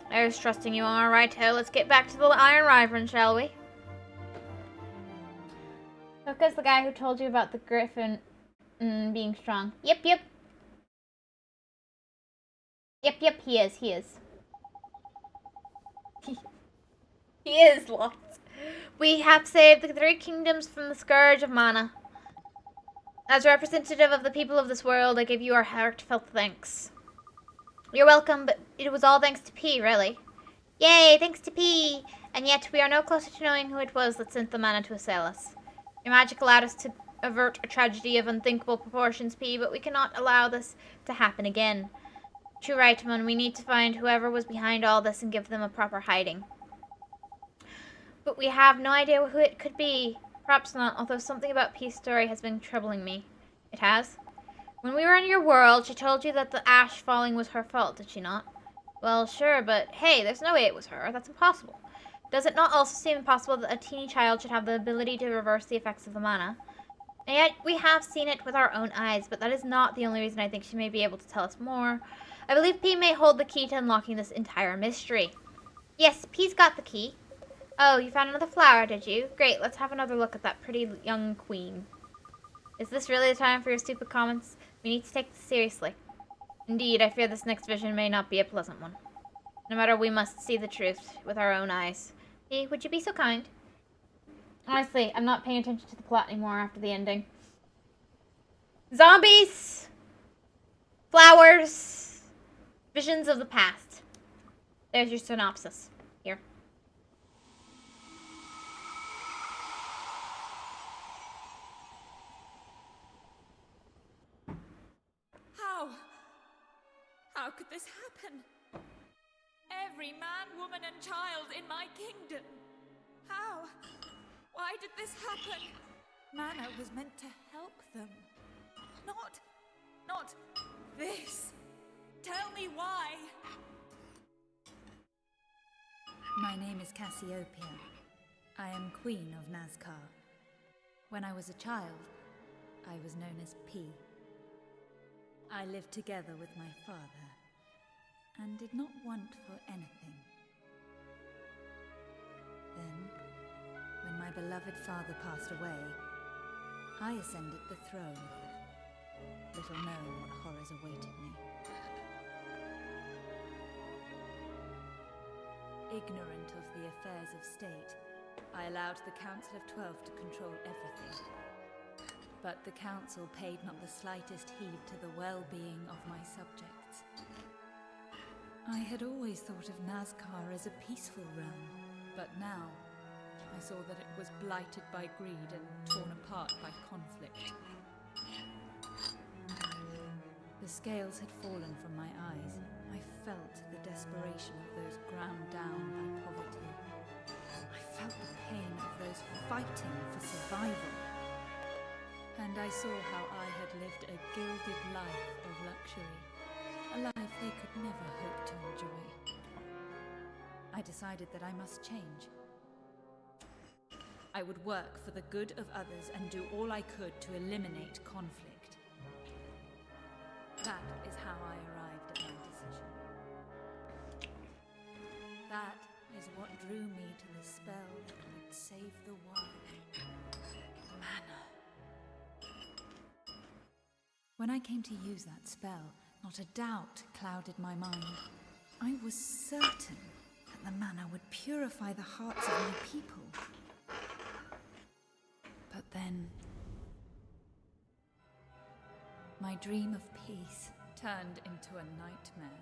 I was trusting you, all right, ho. Let's get back to the Iron Wyvern, shall we? Toka's the guy who told you about the griffin being strong. Yep, he is. He is, lots. We have saved the 3 kingdoms from the scourge of mana. As representative of the people of this world, I give you our heartfelt thanks. You're welcome, but it was all thanks to P, really. Yay, thanks to P! And yet, we are no closer to knowing who it was that sent the mana to assail us. Your magic allowed us to avert a tragedy of unthinkable proportions, P, but we cannot allow this to happen again. True right, Mon. We need to find whoever was behind all this and give them a proper hiding. But we have no idea who it could be. Perhaps not, although something about P's story has been troubling me. It has? When we were in your world, she told you that the ash falling was her fault, did she not? Well, sure, but hey, there's no way it was her. That's impossible. Does it not also seem impossible that a teeny child should have the ability to reverse the effects of the mana? And yet, we have seen it with our own eyes, but that is not the only reason I think she may be able to tell us more. I believe P may hold the key to unlocking this entire mystery. Yes, P's got the key. Oh, you found another flower, did you? Great, let's have another look at that pretty young queen. Is this really the time for your stupid comments? We need to take this seriously. Indeed, I fear this next vision may not be a pleasant one. No matter, we must see the truth with our own eyes. Hey, would you be so kind? Honestly, I'm not paying attention to the plot anymore after the ending. Zombies! Flowers! Visions of the past. There's your synopsis. Here. How How could this happen? Every man, woman, and child in my kingdom. How? Why did this happen? Mana was meant to help them. Not this. Tell me why. My name is Cassiopeia. I am Queen of Nazcar. When I was a child, I was known as P. I lived together with my father, and did not want for anything. Then, when my beloved father passed away, I ascended the throne, little knowing what horrors awaited me. Ignorant of the affairs of state, I allowed the Council of 12 to control everything. But the Council paid not the slightest heed to the well-being of my subjects. I had always thought of Nazcar as a peaceful realm, but now I saw that it was blighted by greed and torn apart by conflict. The scales had fallen from my eyes. I felt the desperation of those ground down by poverty. I felt the pain of those fighting for survival. And I saw how I had lived a gilded life of luxury, a life they could never hope to enjoy. I decided that I must change. I would work for the good of others and do all I could to eliminate conflict. That is how I arrived at my decision. That is what drew me to the spell that would save the world. Mana. When I came to use that spell, not a doubt clouded my mind. I was certain that the mana would purify the hearts of my people. But then, my dream of peace turned into a nightmare.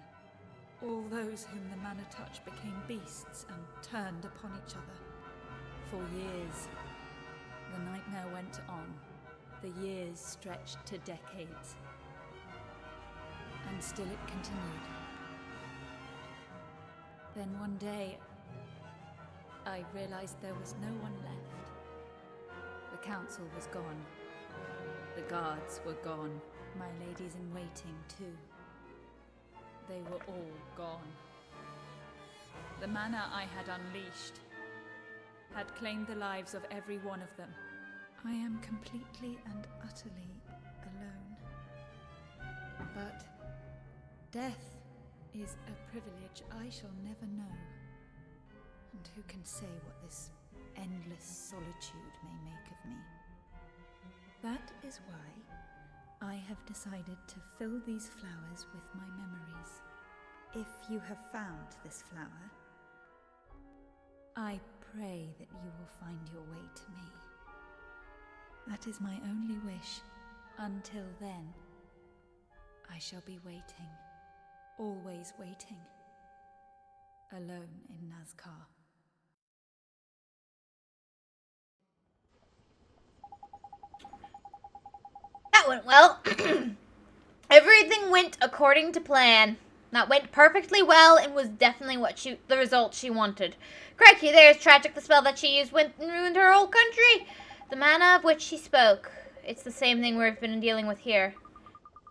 All those whom the mana touched became beasts and turned upon each other. For years, the nightmare went on. The years stretched to decades. And still it continued. Then one day, I realized there was no one left. The council was gone. The guards were gone. My ladies in waiting, too. They were all gone. The mana I had unleashed had claimed the lives of every one of them. I am completely and utterly alone. But death is a privilege I shall never know. And who can say what this endless solitude may make of me? That is why I have decided to fill these flowers with my memories. If you have found this flower, I pray that you will find your way to me. That is my only wish. Until then, I shall be waiting, always waiting, alone in Nazcar. That went well. Everything went according to plan. That went perfectly well and was definitely the result she wanted. Crikey, there's tragic. The spell that she used went and ruined her whole country. The mana of which she spoke. It's the same thing we've been dealing with here.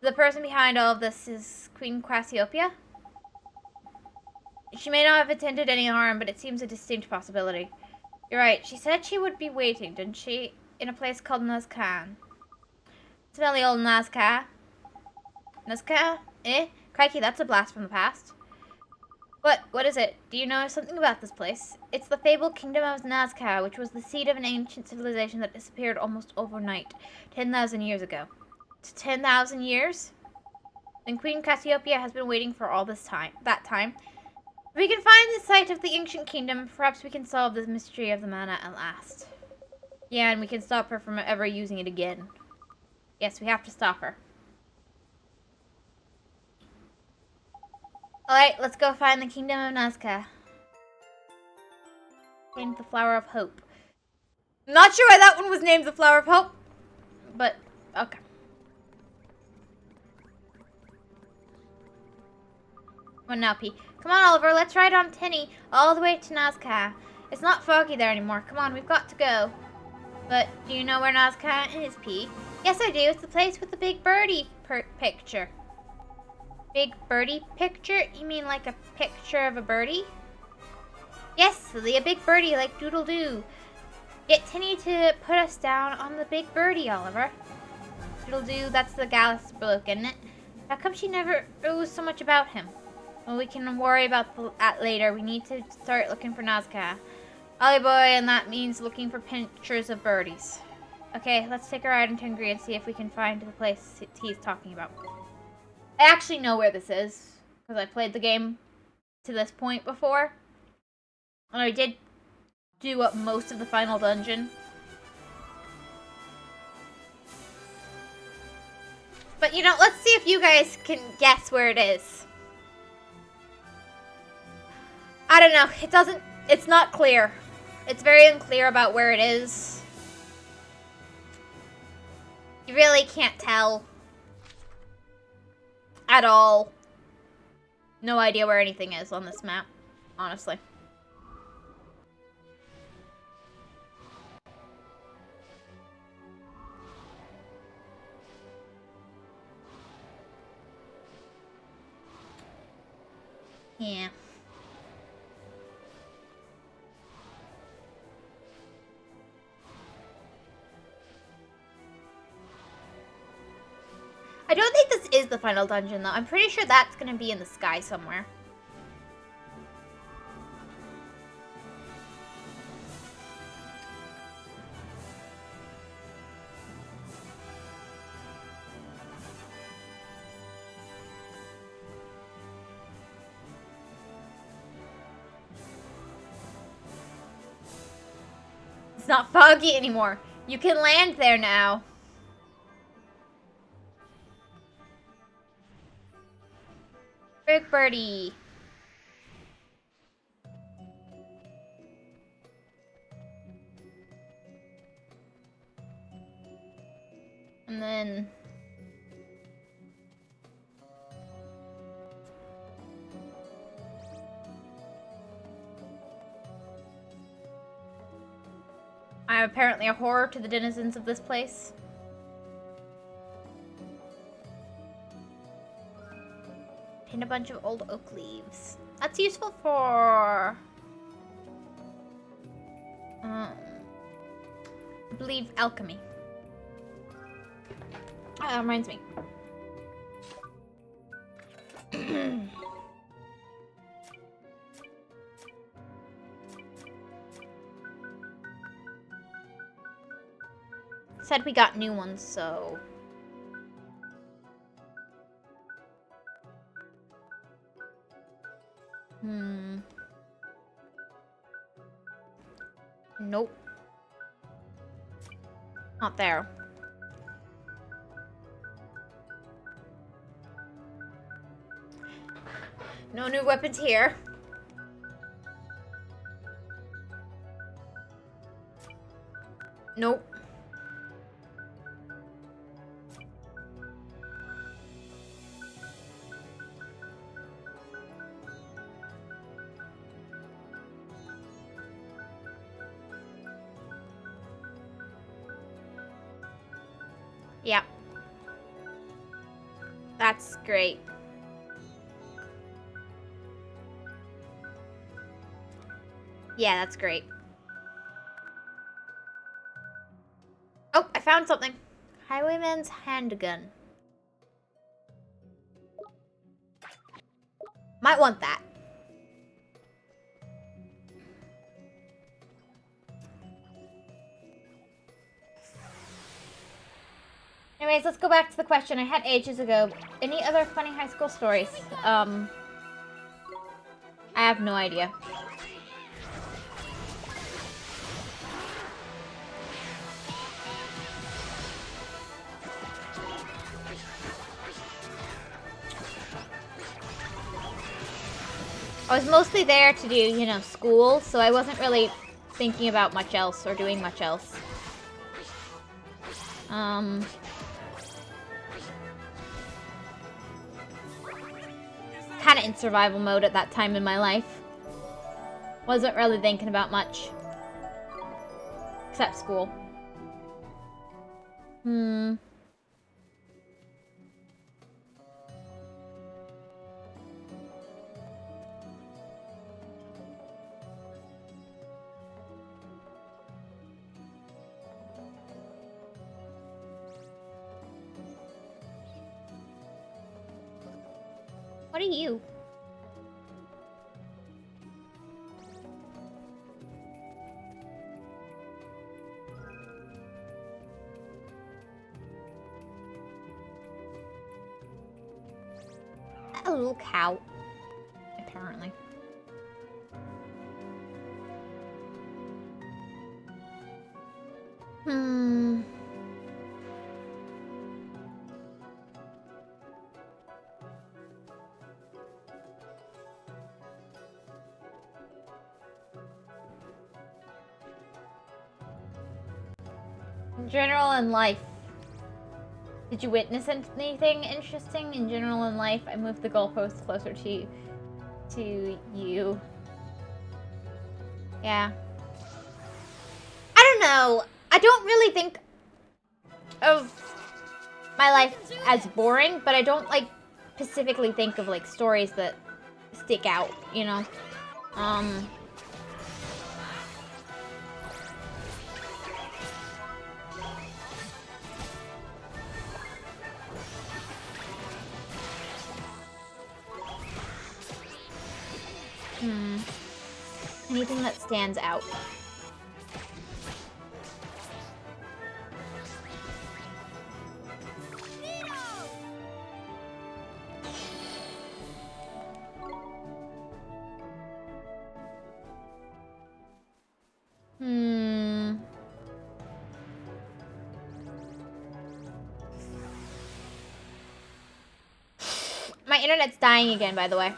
The person behind all of this is Queen Cassiopeia. She may not have intended any harm, but it seems a distinct possibility. You're right. She said she would be waiting, didn't she? In a place called Nazcan. Smelly old Nazca. Nazca? Eh? Crikey, that's a blast from the past. What is it? Do you know something about this place? It's the fabled kingdom of Nazca, which was the seat of an ancient civilization that disappeared almost overnight, 10,000 years ago. 10,000 years? Then Queen Cassiopeia has been waiting for all that time. If we can find the site of the ancient kingdom, perhaps we can solve the mystery of the mana at last. Yeah, and we can stop her from ever using it again. Yes, we have to stop her. Alright, let's go find the kingdom of Nazca. Named the Flower of Hope. I'm not sure why that one was named the Flower of Hope, but, okay. Come on now, P. Come on, Oliver, let's ride on Tinny all the way to Nazca. It's not foggy there anymore. Come on, we've got to go. But do you know where Nazca is, P? Yes, I do. It's the place with the big birdie picture. Big birdie picture? You mean like a picture of a birdie? Yes, silly, a big birdie like Doodle-Doo. Get Tinny to put us down on the big birdie, Oliver. Doodle-Doo, that's the Gallus bloke, isn't it? How come she never knows so much about him? Well, we can worry about that later. We need to start looking for Nazca. Ollie boy, and that means looking for pictures of birdies. Okay, let's take a ride in Tengri and see if we can find the place he's talking about. I actually know where this is, because I played the game to this point before. And I did do up most of the final dungeon. But you know, let's see if you guys can guess where it is. I don't know, it's not clear. It's very unclear about where it is. You really can't tell. At all. No idea where anything is on this map, honestly. Yeah. I don't think this is the final dungeon, though. I'm pretty sure that's going to be in the sky somewhere. It's not foggy anymore. You can land there now. Big birdie. And then I'm apparently a horror to the denizens of this place. And a bunch of old oak leaves. That's useful for I believe alchemy. That reminds me. Said we got new ones, so nope. Not there. No new weapons here. Nope. Yeah. That's great. Yeah, that's great. Oh, I found something. Highwayman's handgun. Might want that. Anyways, let's go back to the question I had ages ago. Any other funny high school stories? I have no idea. I was mostly there to do, you know, school, so I wasn't really thinking about much else or doing much else. kind of in survival mode at that time in my life. Wasn't really thinking about much. Except school. What are you? A little cow. Apparently. In general in life. Did you witness anything interesting in general in life? I moved the goalpost closer to you. Yeah. I don't know. I don't really think of my life as boring, but I don't like specifically think of like stories that stick out, you know? Anything that stands out. My internet's dying again, by the way.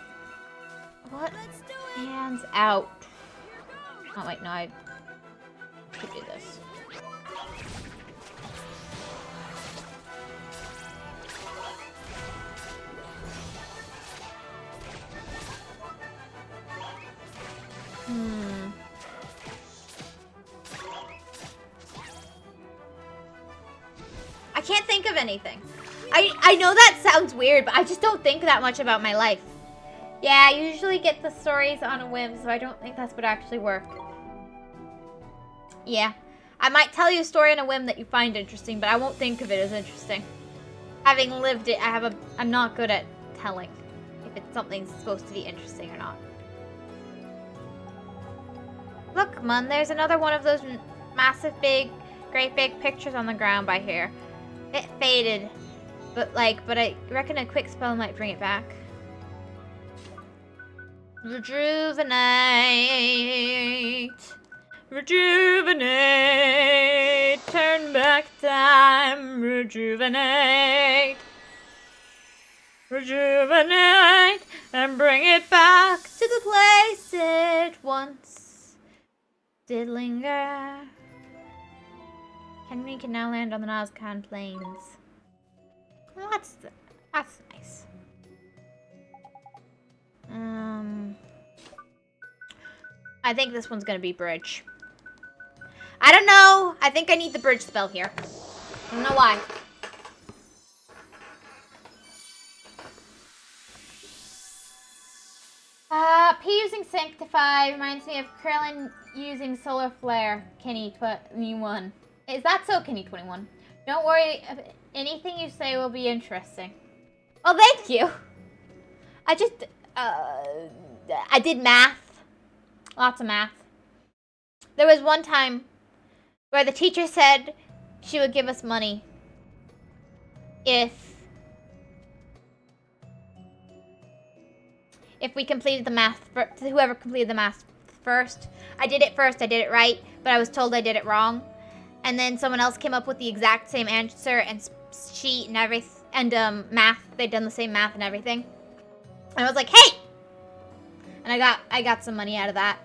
What stands out? Oh, wait, no, I could do this. I can't think of anything. I know that sounds weird, but I just don't think that much about my life. Yeah, I usually get the stories on a whim, so I don't think that's what actually work. Yeah. I might tell you a story on a whim that you find interesting, but I won't think of it as interesting. Having lived it, I'm not good at telling if it's something supposed to be interesting or not. Look, Mun, there's another one of those massive, great big pictures on the ground by here. It faded, but I reckon a quick spell might bring it back. Rejuvenate. Rejuvenate. Turn back time. Rejuvenate. Rejuvenate. And bring it back to the place it once did linger. Henry can now land on the Nazcan plains. Well, that's nice. I think this one's gonna be bridge. I don't know. I think I need the bridge spell here. I don't know why. P using Sanctify reminds me of Krillin using Solar Flare. Kenny21. Is that so, Kenny21? Don't worry. Anything you say will be interesting. Oh, thank you. I did math. Lots of math. There was one time where the teacher said she would give us money if we completed the math, whoever completed the math first. I did it first, I did it right, but I was told I did it wrong. And then someone else came up with the exact same answer and sheet and everything, and math. They'd done the same math and everything. And I was like, hey! And I got some money out of that.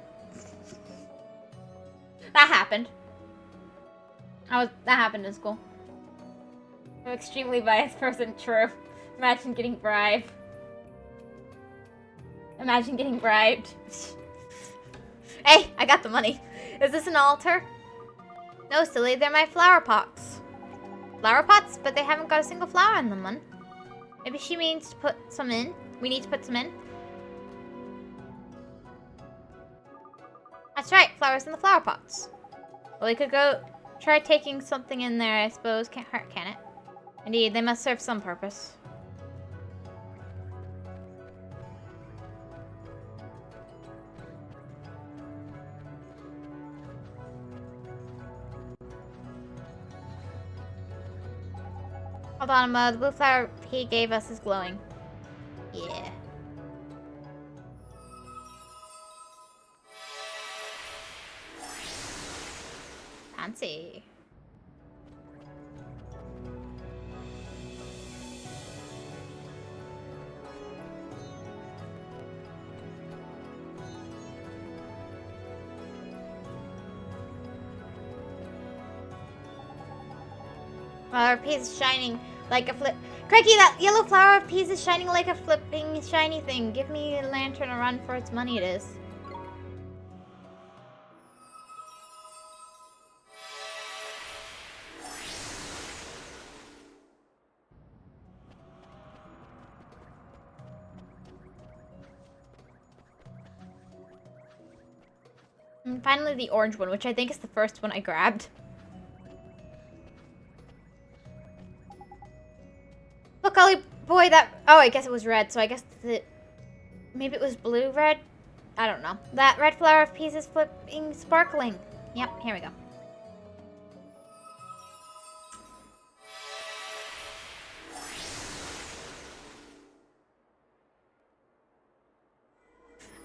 That happened. That happened in school. I'm an extremely biased person, true. Imagine getting bribed. Imagine getting bribed. Hey, I got the money. Is this an altar? No, silly, they're my flower pots. Flower pots? But they haven't got a single flower in them, man. Maybe she means to put some in. We need to put some in. That's right, flowers in the flower pots. Well, we could go try taking something in there, I suppose. Can't hurt, can it? Indeed, they must serve some purpose. Hold on, the blue flower he gave us is glowing. Yeah. Fancy. Flower of peas is shining like a flip. Crikey, that yellow flower of peas is shining like a flipping shiny thing. Give me a lantern a run for its money, it is. And finally, the orange one, which I think is the first one I grabbed. Look, Ollie boy, that... Oh, I guess it was red, so I guess maybe it was blue-red? I don't know. That red flower of peas is flipping sparkling. Yep, here we go.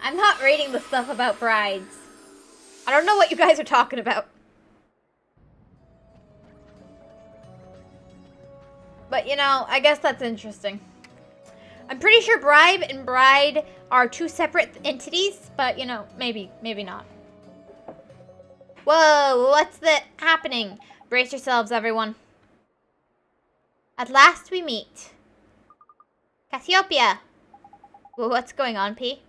I'm not reading the stuff about brides. I don't know what you guys are talking about. But, you know, I guess that's interesting. I'm pretty sure bribe and bride are two separate entities, but, you know, maybe not. Whoa, what's happening? Brace yourselves, everyone. At last we meet. Cassiopeia. Well, what's going on, P?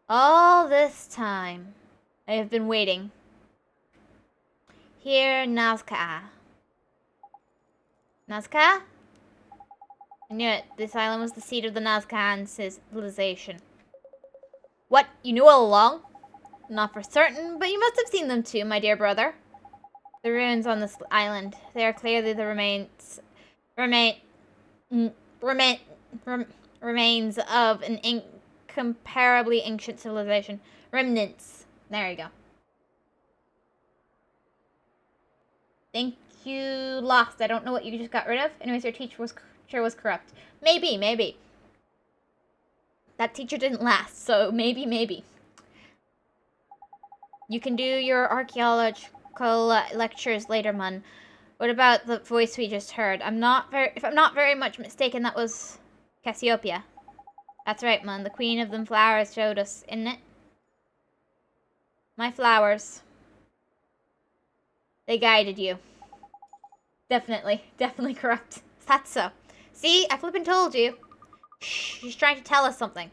All this time, I have been waiting. Here, Nazca. Nazca? I knew it. This island was the seat of the Nazcan civilization. What? You knew all along? Not for certain, but you must have seen them too, my dear brother. The ruins on this island. They are clearly the remains of an incomparably ancient civilization. Remnants. There you go. Think you lost. I don't know what you just got rid of. Anyways, your teacher was corrupt. Maybe. That teacher didn't last, so maybe. You can do your archaeological lectures later, Mun. What about the voice we just heard? If I'm not very much mistaken, that was Cassiopeia. That's right, Mun. The queen of them flowers showed us, isn't it? My flowers. They guided you. Definitely corrupt. That's so. See, I flippin' told you. Shh, she's trying to tell us something.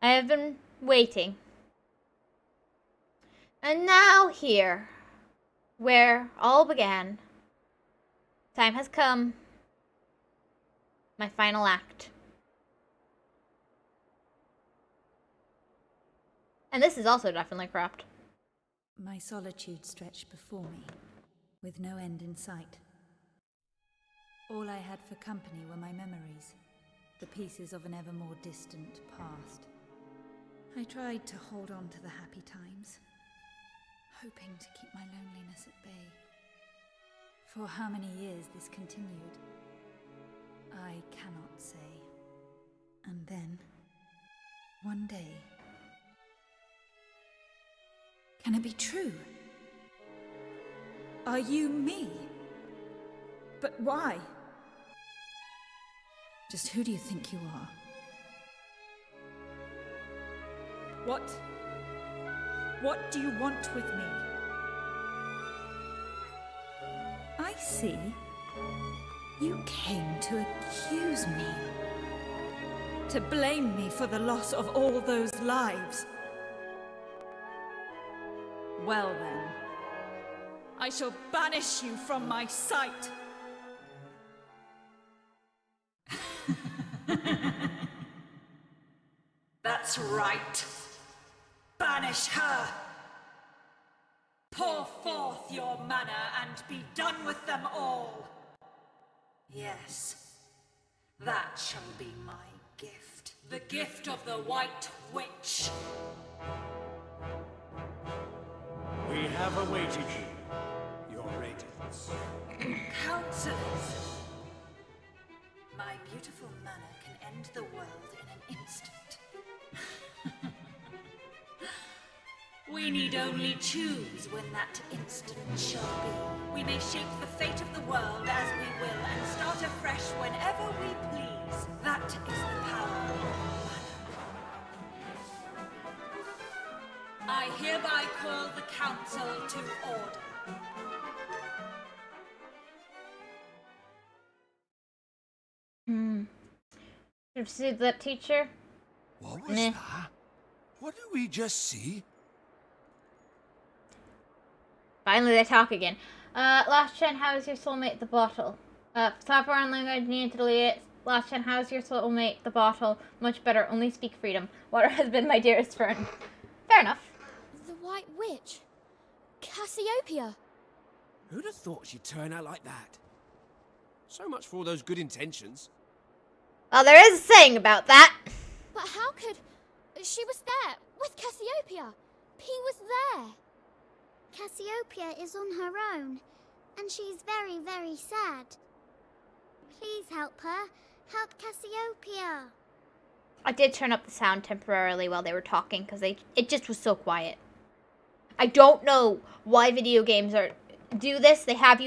I have been waiting. And now here, where all began, time has come. My final act. And this is also definitely cropped. My solitude stretched before me, with no end in sight. All I had for company were my memories, the pieces of an ever more distant past. I tried to hold on to the happy times, hoping to keep my loneliness at bay. For how many years this continued, I cannot say. And then, one day... Can it be true? Are you me? But why? Just who do you think you are? What do you want with me? I see. You came to accuse me. To blame me for the loss of all those lives. Well then, I shall banish you from my sight. That's right. Banish her. Pour forth your mana and be done with them all. Yes, that shall be my gift. The gift of the White Witch. We have awaited you, your radiance. Counselors. My beautiful mana can end the world in an instant. We need only choose when that instant shall be. We may shape the fate of the world as we will and start afresh whenever we please. That is the power of mana. I hereby call the council to order. Should have sued that teacher. What was Meh. that? What did we just see? Finally, they talk again. Last Chen, how is your soulmate the bottle? Stop foreign language, need to delete it. Last Chen, how is your soulmate the bottle? Much better, only speak freedom. Water has been my dearest friend. Fair enough. The White Witch. Cassiopeia. Who'd have thought she'd turn out like that? So much for all those good intentions. Well, there is a saying about that. But how could... She was there, with Cassiopeia. P was there. Cassiopeia is on her own, and she's very, very sad. Please help her. Help Cassiopeia. I did turn up the sound temporarily while they were talking because it just was so quiet. I don't know why video games do this. They have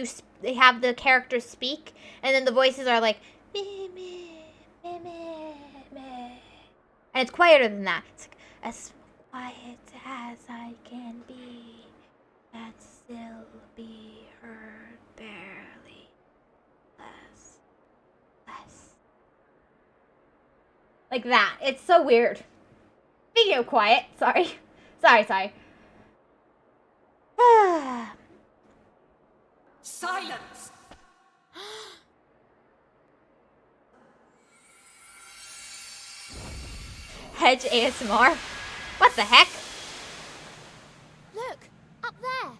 the characters speak, and then the voices are like meh, meh, meh, meh, meh. And it's quieter than that. It's like, as quiet as I can be, and still be heard barely. Less. Like that. It's so weird. Speaking of quiet, sorry. Sorry. Silence! Hedge ASMR. What the heck? Look, up there.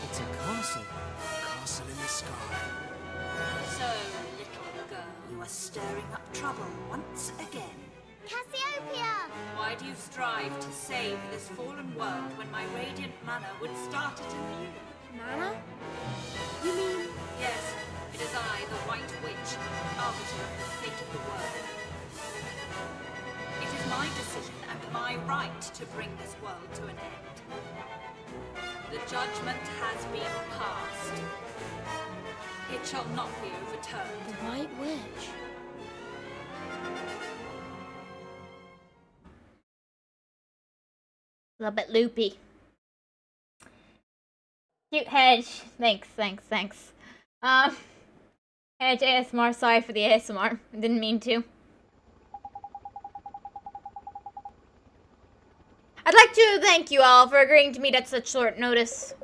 It's a castle. A castle in the sky. So, little girl, you are stirring up trouble once again. Cassiopeia! Why do you strive to save this fallen world when my radiant mana would start it anew? Mana? You mean... Yes, it is I, the White Witch, arbiter of the fate of the world. It is my decision and my right to bring this world to an end. The judgment has been passed. It shall not be overturned. The White Witch. A little bit loopy. Cute Hedge. Thanks. Hedge ASMR, sorry for the ASMR. I didn't mean to. I'd like to thank you all for agreeing to meet at such short notice.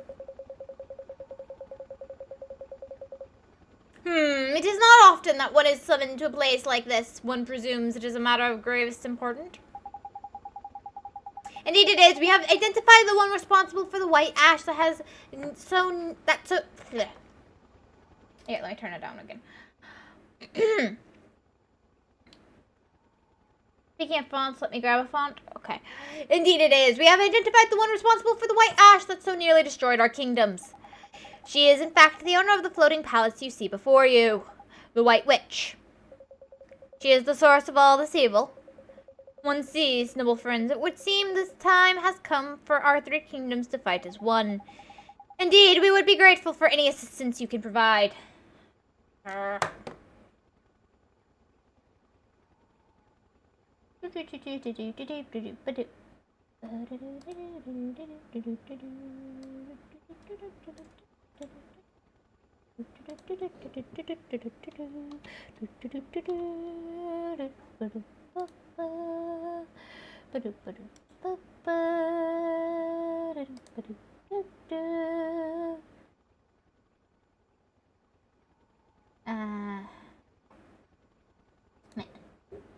It is not often that one is summoned to a place like this. One presumes it is a matter of gravest importance. Indeed it is. We have identified the one responsible for the white ash that has sown... Bleh. Here, let me turn it down again. Speaking of fonts, let me grab a font. Okay. Indeed it is. We have identified the one responsible for the white ash that so nearly destroyed our kingdoms. She is, in fact, the owner of the floating palace you see before you. The White Witch. She is the source of all this evil. One sees, noble friends, it would seem this time has come for our three kingdoms to fight as one. Indeed, we would be grateful for any assistance you can provide. Man,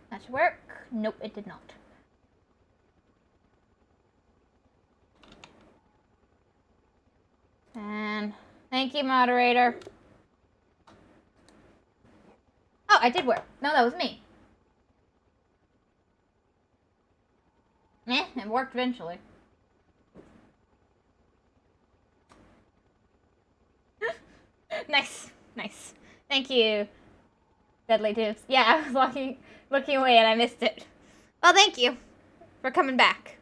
that should work. Nope, it did not. And thank you, moderator. Oh, I did work. No, that was me. It worked eventually. Nice, nice. Thank you, Deadly Dupes. Yeah, I was looking away and I missed it. Well, thank you for coming back.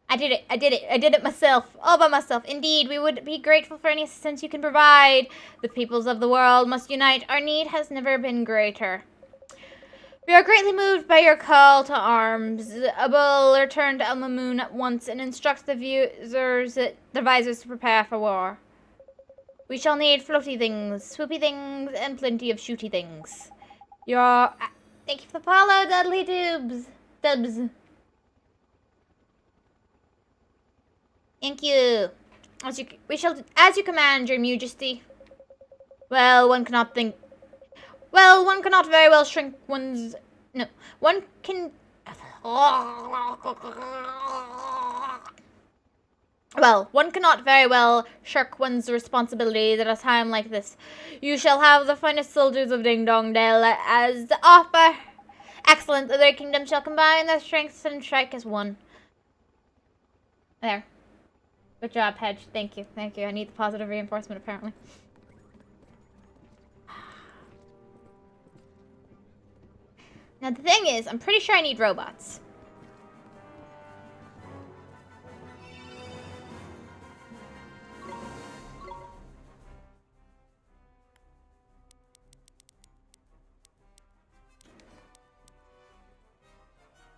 I did it. I did it. I did it myself. All by myself. Indeed, we would be grateful for any assistance you can provide. The peoples of the world must unite. Our need has never been greater. We are greatly moved by your call to arms. Abul return to El Mamoon at once and instruct the visors to prepare for war. We shall need floaty things, swoopy things, and plenty of shooty things. Thank you for the follow, Dudley Dubs. Thank you. As you command, Your Majesty. Well, one cannot very well shrink one's... No, one can... Well, one cannot very well shirk one's responsibilities at a time like this. You shall have the finest soldiers of Ding Dong Dale as the offer. Excellent. The other kingdom shall combine their strengths and strike as one. There. Good job, Hedge. Thank you. Thank you. I need the positive reinforcement, apparently. Now, the thing is, I'm pretty sure I need robots.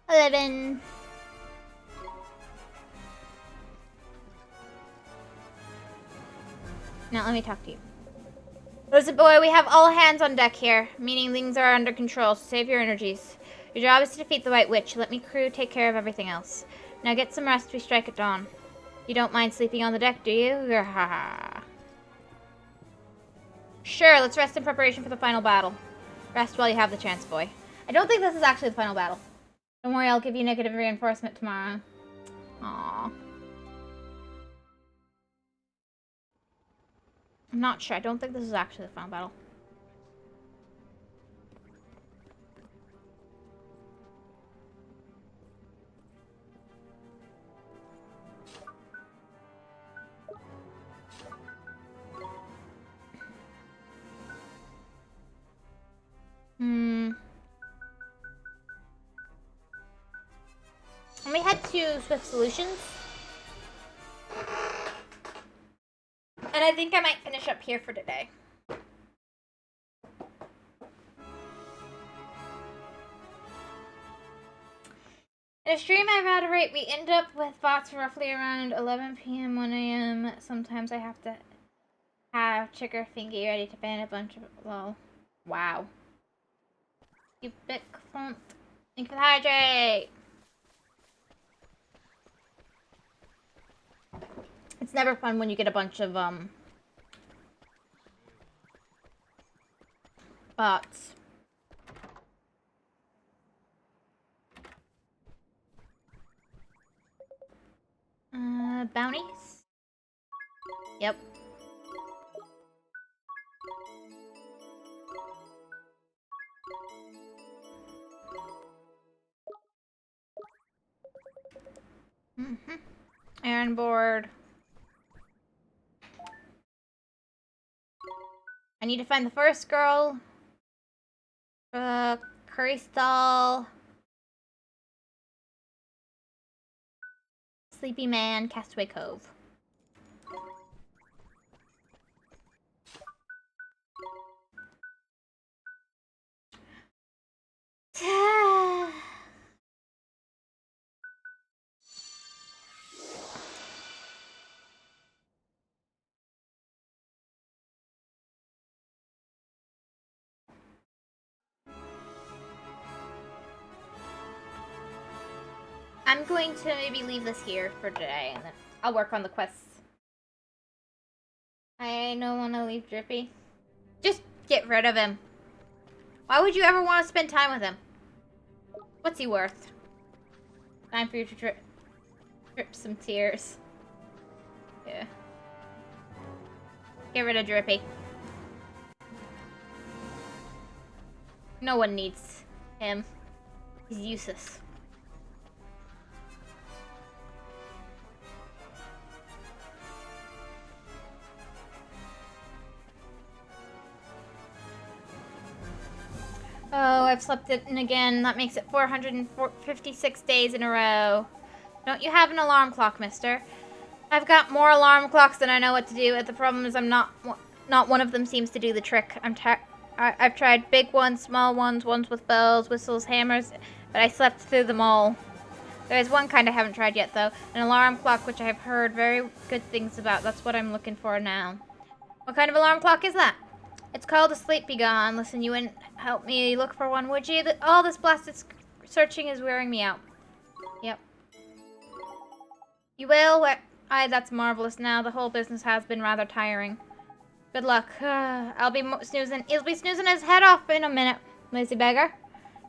Eleven. Now, let me talk to you. Listen, boy, we have all hands on deck here, meaning things are under control, so save your energies. Your job is to defeat the White Witch. Let me crew take care of everything else. Now get some rest. We strike at dawn. You don't mind sleeping on the deck, do you? Sure, let's rest in preparation for the final battle. Rest while you have the chance, boy. I don't think this is actually the final battle. Don't worry, I'll give you negative reinforcement tomorrow. Aww. I'm not sure. I don't think this is actually the final battle. Let me head to Swift Solutions. And I think I might finish up here for today. In a stream I moderate, we end up with bots roughly around 11 p.m., 1 a.m. Sometimes I have to have Trigger Fingy ready to ban a bunch of... Well, wow. You big font. Thank you for the hydrate! It's never fun when you get a bunch of, bots. Bounties? Yep. Iron board. I need to find the first girl. Curry stall. Sleepy man, Castaway Cove. I'm going to maybe leave this here for today, and then I'll work on the quests. I don't want to leave Drippy. Just get rid of him. Why would you ever want to spend time with him? What's he worth? Time for you to drip some tears. Yeah. Get rid of Drippy. No one needs him. He's useless. Oh, I've slept in again. That makes it 456 days in a row. Don't you have an alarm clock, mister? I've got more alarm clocks than I know what to do. The problem is not one of them seems to do the trick. I've tried big ones, small ones, ones with bells, whistles, hammers, but I slept through them all. There's one kind I haven't tried yet, though. An alarm clock, which I've heard very good things about. That's what I'm looking for now. What kind of alarm clock is that? It's called a Sleep Be Gone. Listen, you wouldn't help me look for one, would you? All this blasted searching is wearing me out. Yep. You will? Aye, that's marvelous. Now the whole business has been rather tiring. Good luck. I'll be snoozing. He'll be snoozing his head off in a minute, lazy beggar.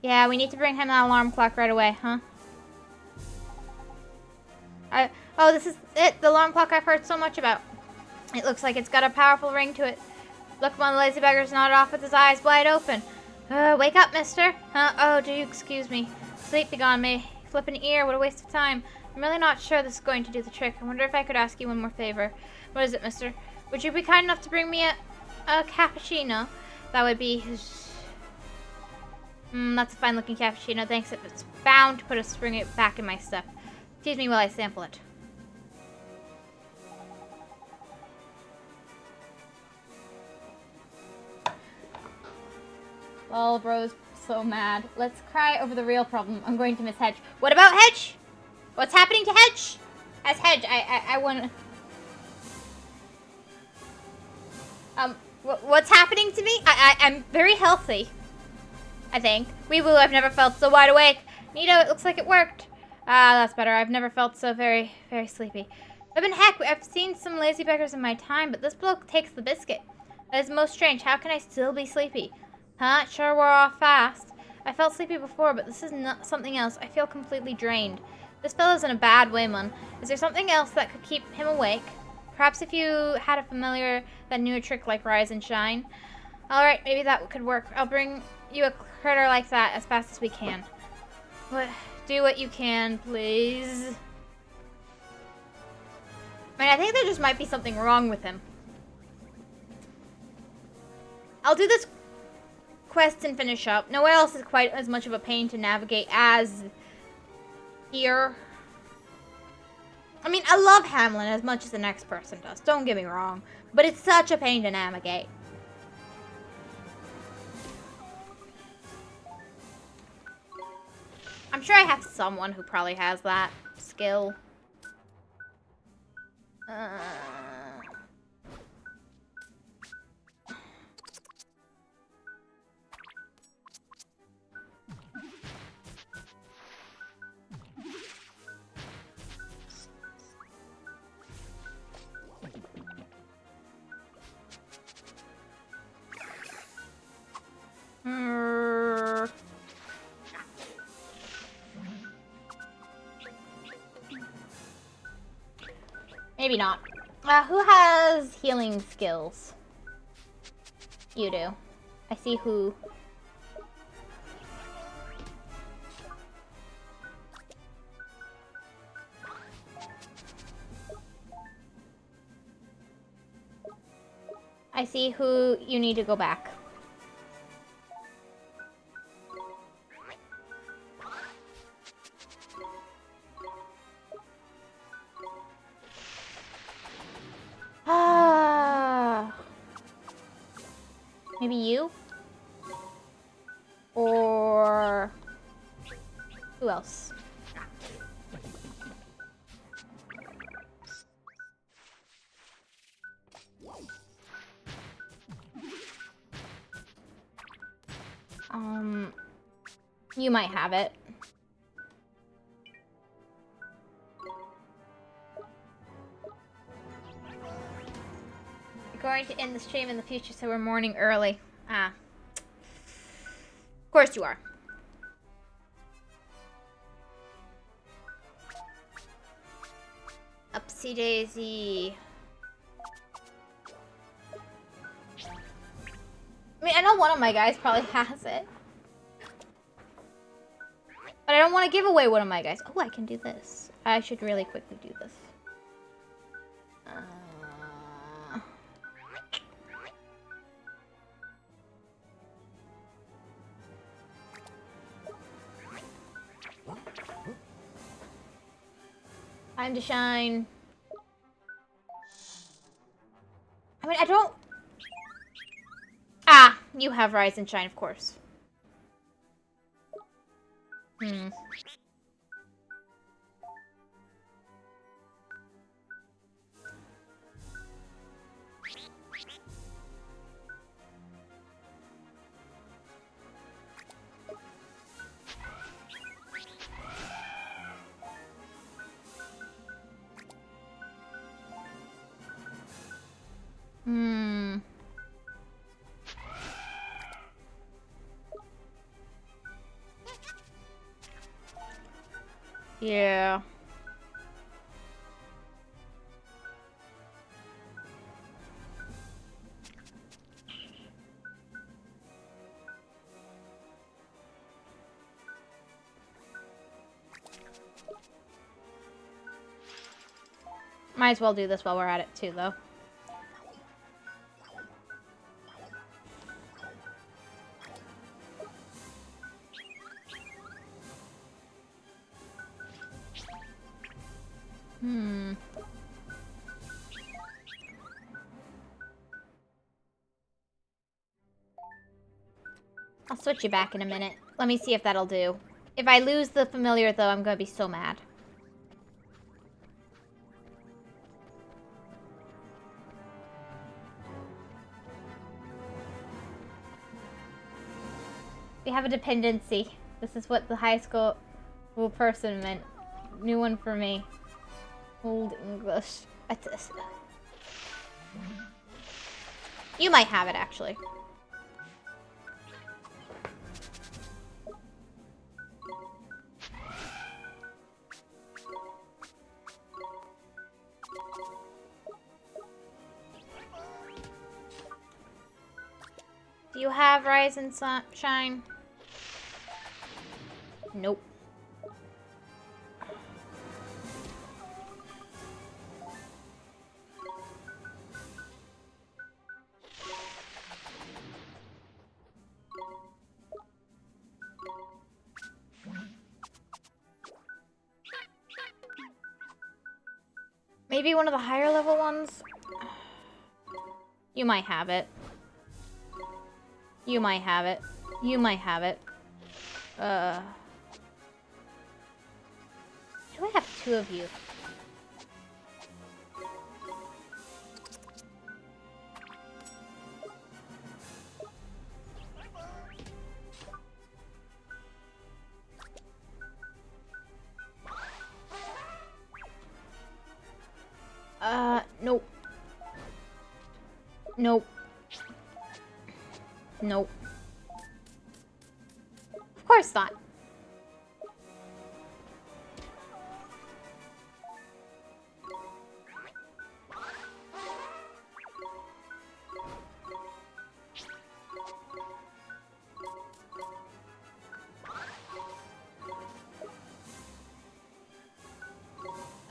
Yeah, we need to bring him that alarm clock right away, huh? Oh, this is it. The alarm clock I've heard so much about. It looks like it's got a powerful ring to it. Look, one of the lazy beggars nodded off with his eyes wide open. Wake up, mister. Oh, do you excuse me? Sleep be gone, may flip an ear. What a waste of time. I'm really not sure this is going to do the trick. I wonder if I could ask you one more favor. What is it, mister? Would you be kind enough to bring me a cappuccino? That would be... that's a fine-looking cappuccino. Thanks. It's bound to put a spring back in my step. Excuse me while I sample it. Lol, bro's so mad. Let's cry over the real problem. I'm going to miss Hedge. What about Hedge? What's happening to Hedge? As Hedge, I want to... what's happening to me? I'm very healthy, I think. Wee-woo, I've never felt so wide awake. Nito, it looks like it worked. Ah, that's better. I've never felt so very, very sleepy. Heck, I've seen some lazy beggars in my time, but this bloke takes the biscuit. That is most strange. How can I still be sleepy? Huh? Sure wore off fast. I felt sleepy before, but this is not something else. I feel completely drained. This fellow's in a bad way, man. Is there something else that could keep him awake? Perhaps if you had a familiar that knew a trick like Rise and Shine. Alright, maybe that could work. I'll bring you a critter like that as fast as we can. Do what you can, please. I mean, I think there just might be something wrong with him. I'll do this quest and finish up. Nowhere else is quite as much of a pain to navigate as here. I mean, I love Hamlin as much as the next person does. Don't get me wrong. But it's such a pain to navigate. I'm sure I have someone who probably has that skill. Maybe not. Who has healing skills? You do. I see who. I see who you need to go back. Maybe you? Or who else? You might have it. going to end the stream in the future, so we're morning early. Ah. Of course you are. Upsy daisy. I mean, I know one of my guys probably has it. But I don't want to give away one of my guys. Oh, I can do this. I should really quickly do this. Time to shine. I mean, I don't... Ah, you have Rise and Shine, of course. Hmm. Hmm. Yeah. Might as well do this while we're at it too, though. Hmm. I'll switch you back in a minute. Let me see if that'll do. If I lose the familiar, though, I'm gonna be so mad. We have a dependency. This is what the high school person meant. New one for me. Old English. You might have it, actually. Do you have Rise and Shine? Nope. Maybe one of the higher level ones? You might have it. You might have it. You might have it. Do I have two of you? Nope. Nope. Nope. Of course not.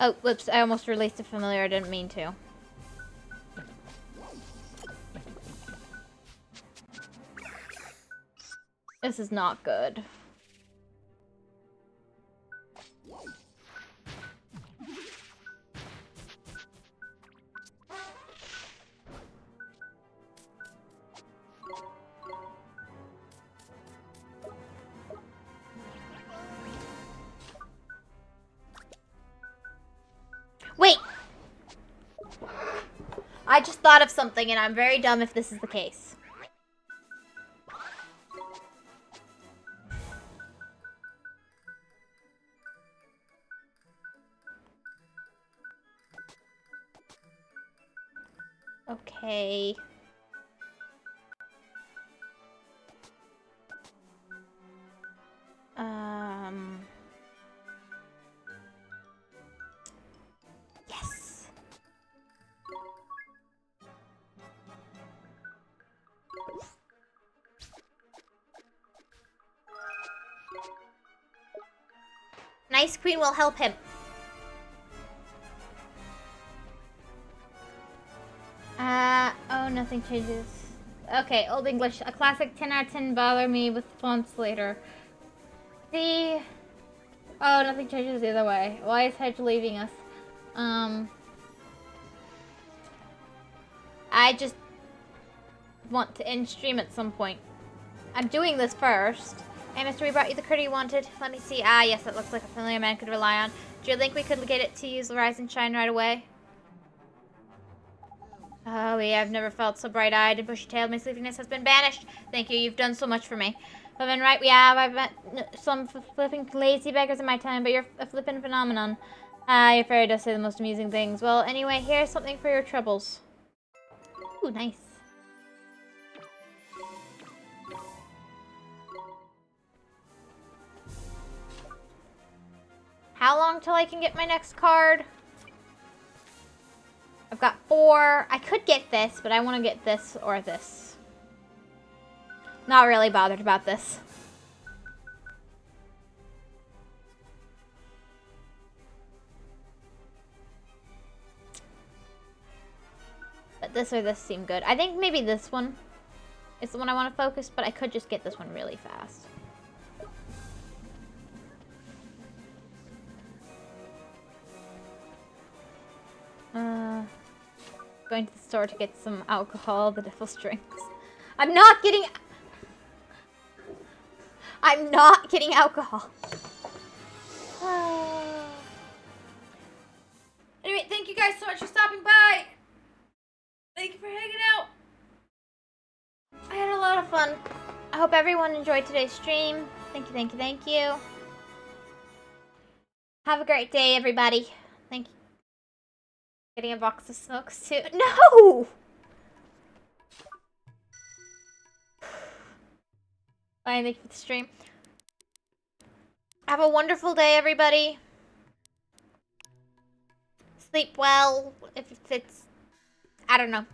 Oh, whoops, I almost released a familiar, I didn't mean to. This is not good. Wait! I just thought of something and I'm very dumb if this is the case. Okay. Yes. Nice Queen will help him. Oh, nothing changes. Okay, Old English. A classic 10 out of 10. Bother me with fonts later. See? Oh, nothing changes the other way. Why is Hedge leaving us? I just want to end stream at some point. I'm doing this first. Hey, mister, we brought you the critter you wanted. Let me see. Ah, yes, it looks like a familiar man could rely on. Do you think we could get it to use Rise and Shine right away? Oh, I've never felt so bright-eyed and bushy-tailed. My sleepiness has been banished. Thank you. You've done so much for me. I've been right. We have. I've met some flipping lazy beggars in my time, but you're a flipping phenomenon. Ah, your fairy does say the most amusing things. Well, anyway, here's something for your troubles. Ooh, nice. How long till I can get my next card? I've got 4. I could get this, but I want to get this or this. Not really bothered about this. But this or this seem good. I think maybe this one is the one I want to focus, but I could just get this one really fast. Going to the store to get some alcohol, the devil's drinks. I'm not getting alcohol. Anyway, thank you guys so much for stopping by. Thank you for hanging out. I had a lot of fun. I hope everyone enjoyed today's stream. Thank you, thank you, thank you. Have a great day, everybody. Thank you. Getting a box of smokes too. No! Fine, thank you for the stream. Have a wonderful day, everybody. Sleep well, if it's... I don't know.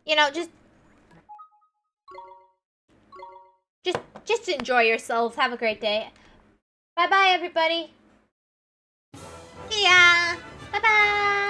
You know, just enjoy yourselves. Have a great day. Bye-bye, everybody. See ya. Bye-bye.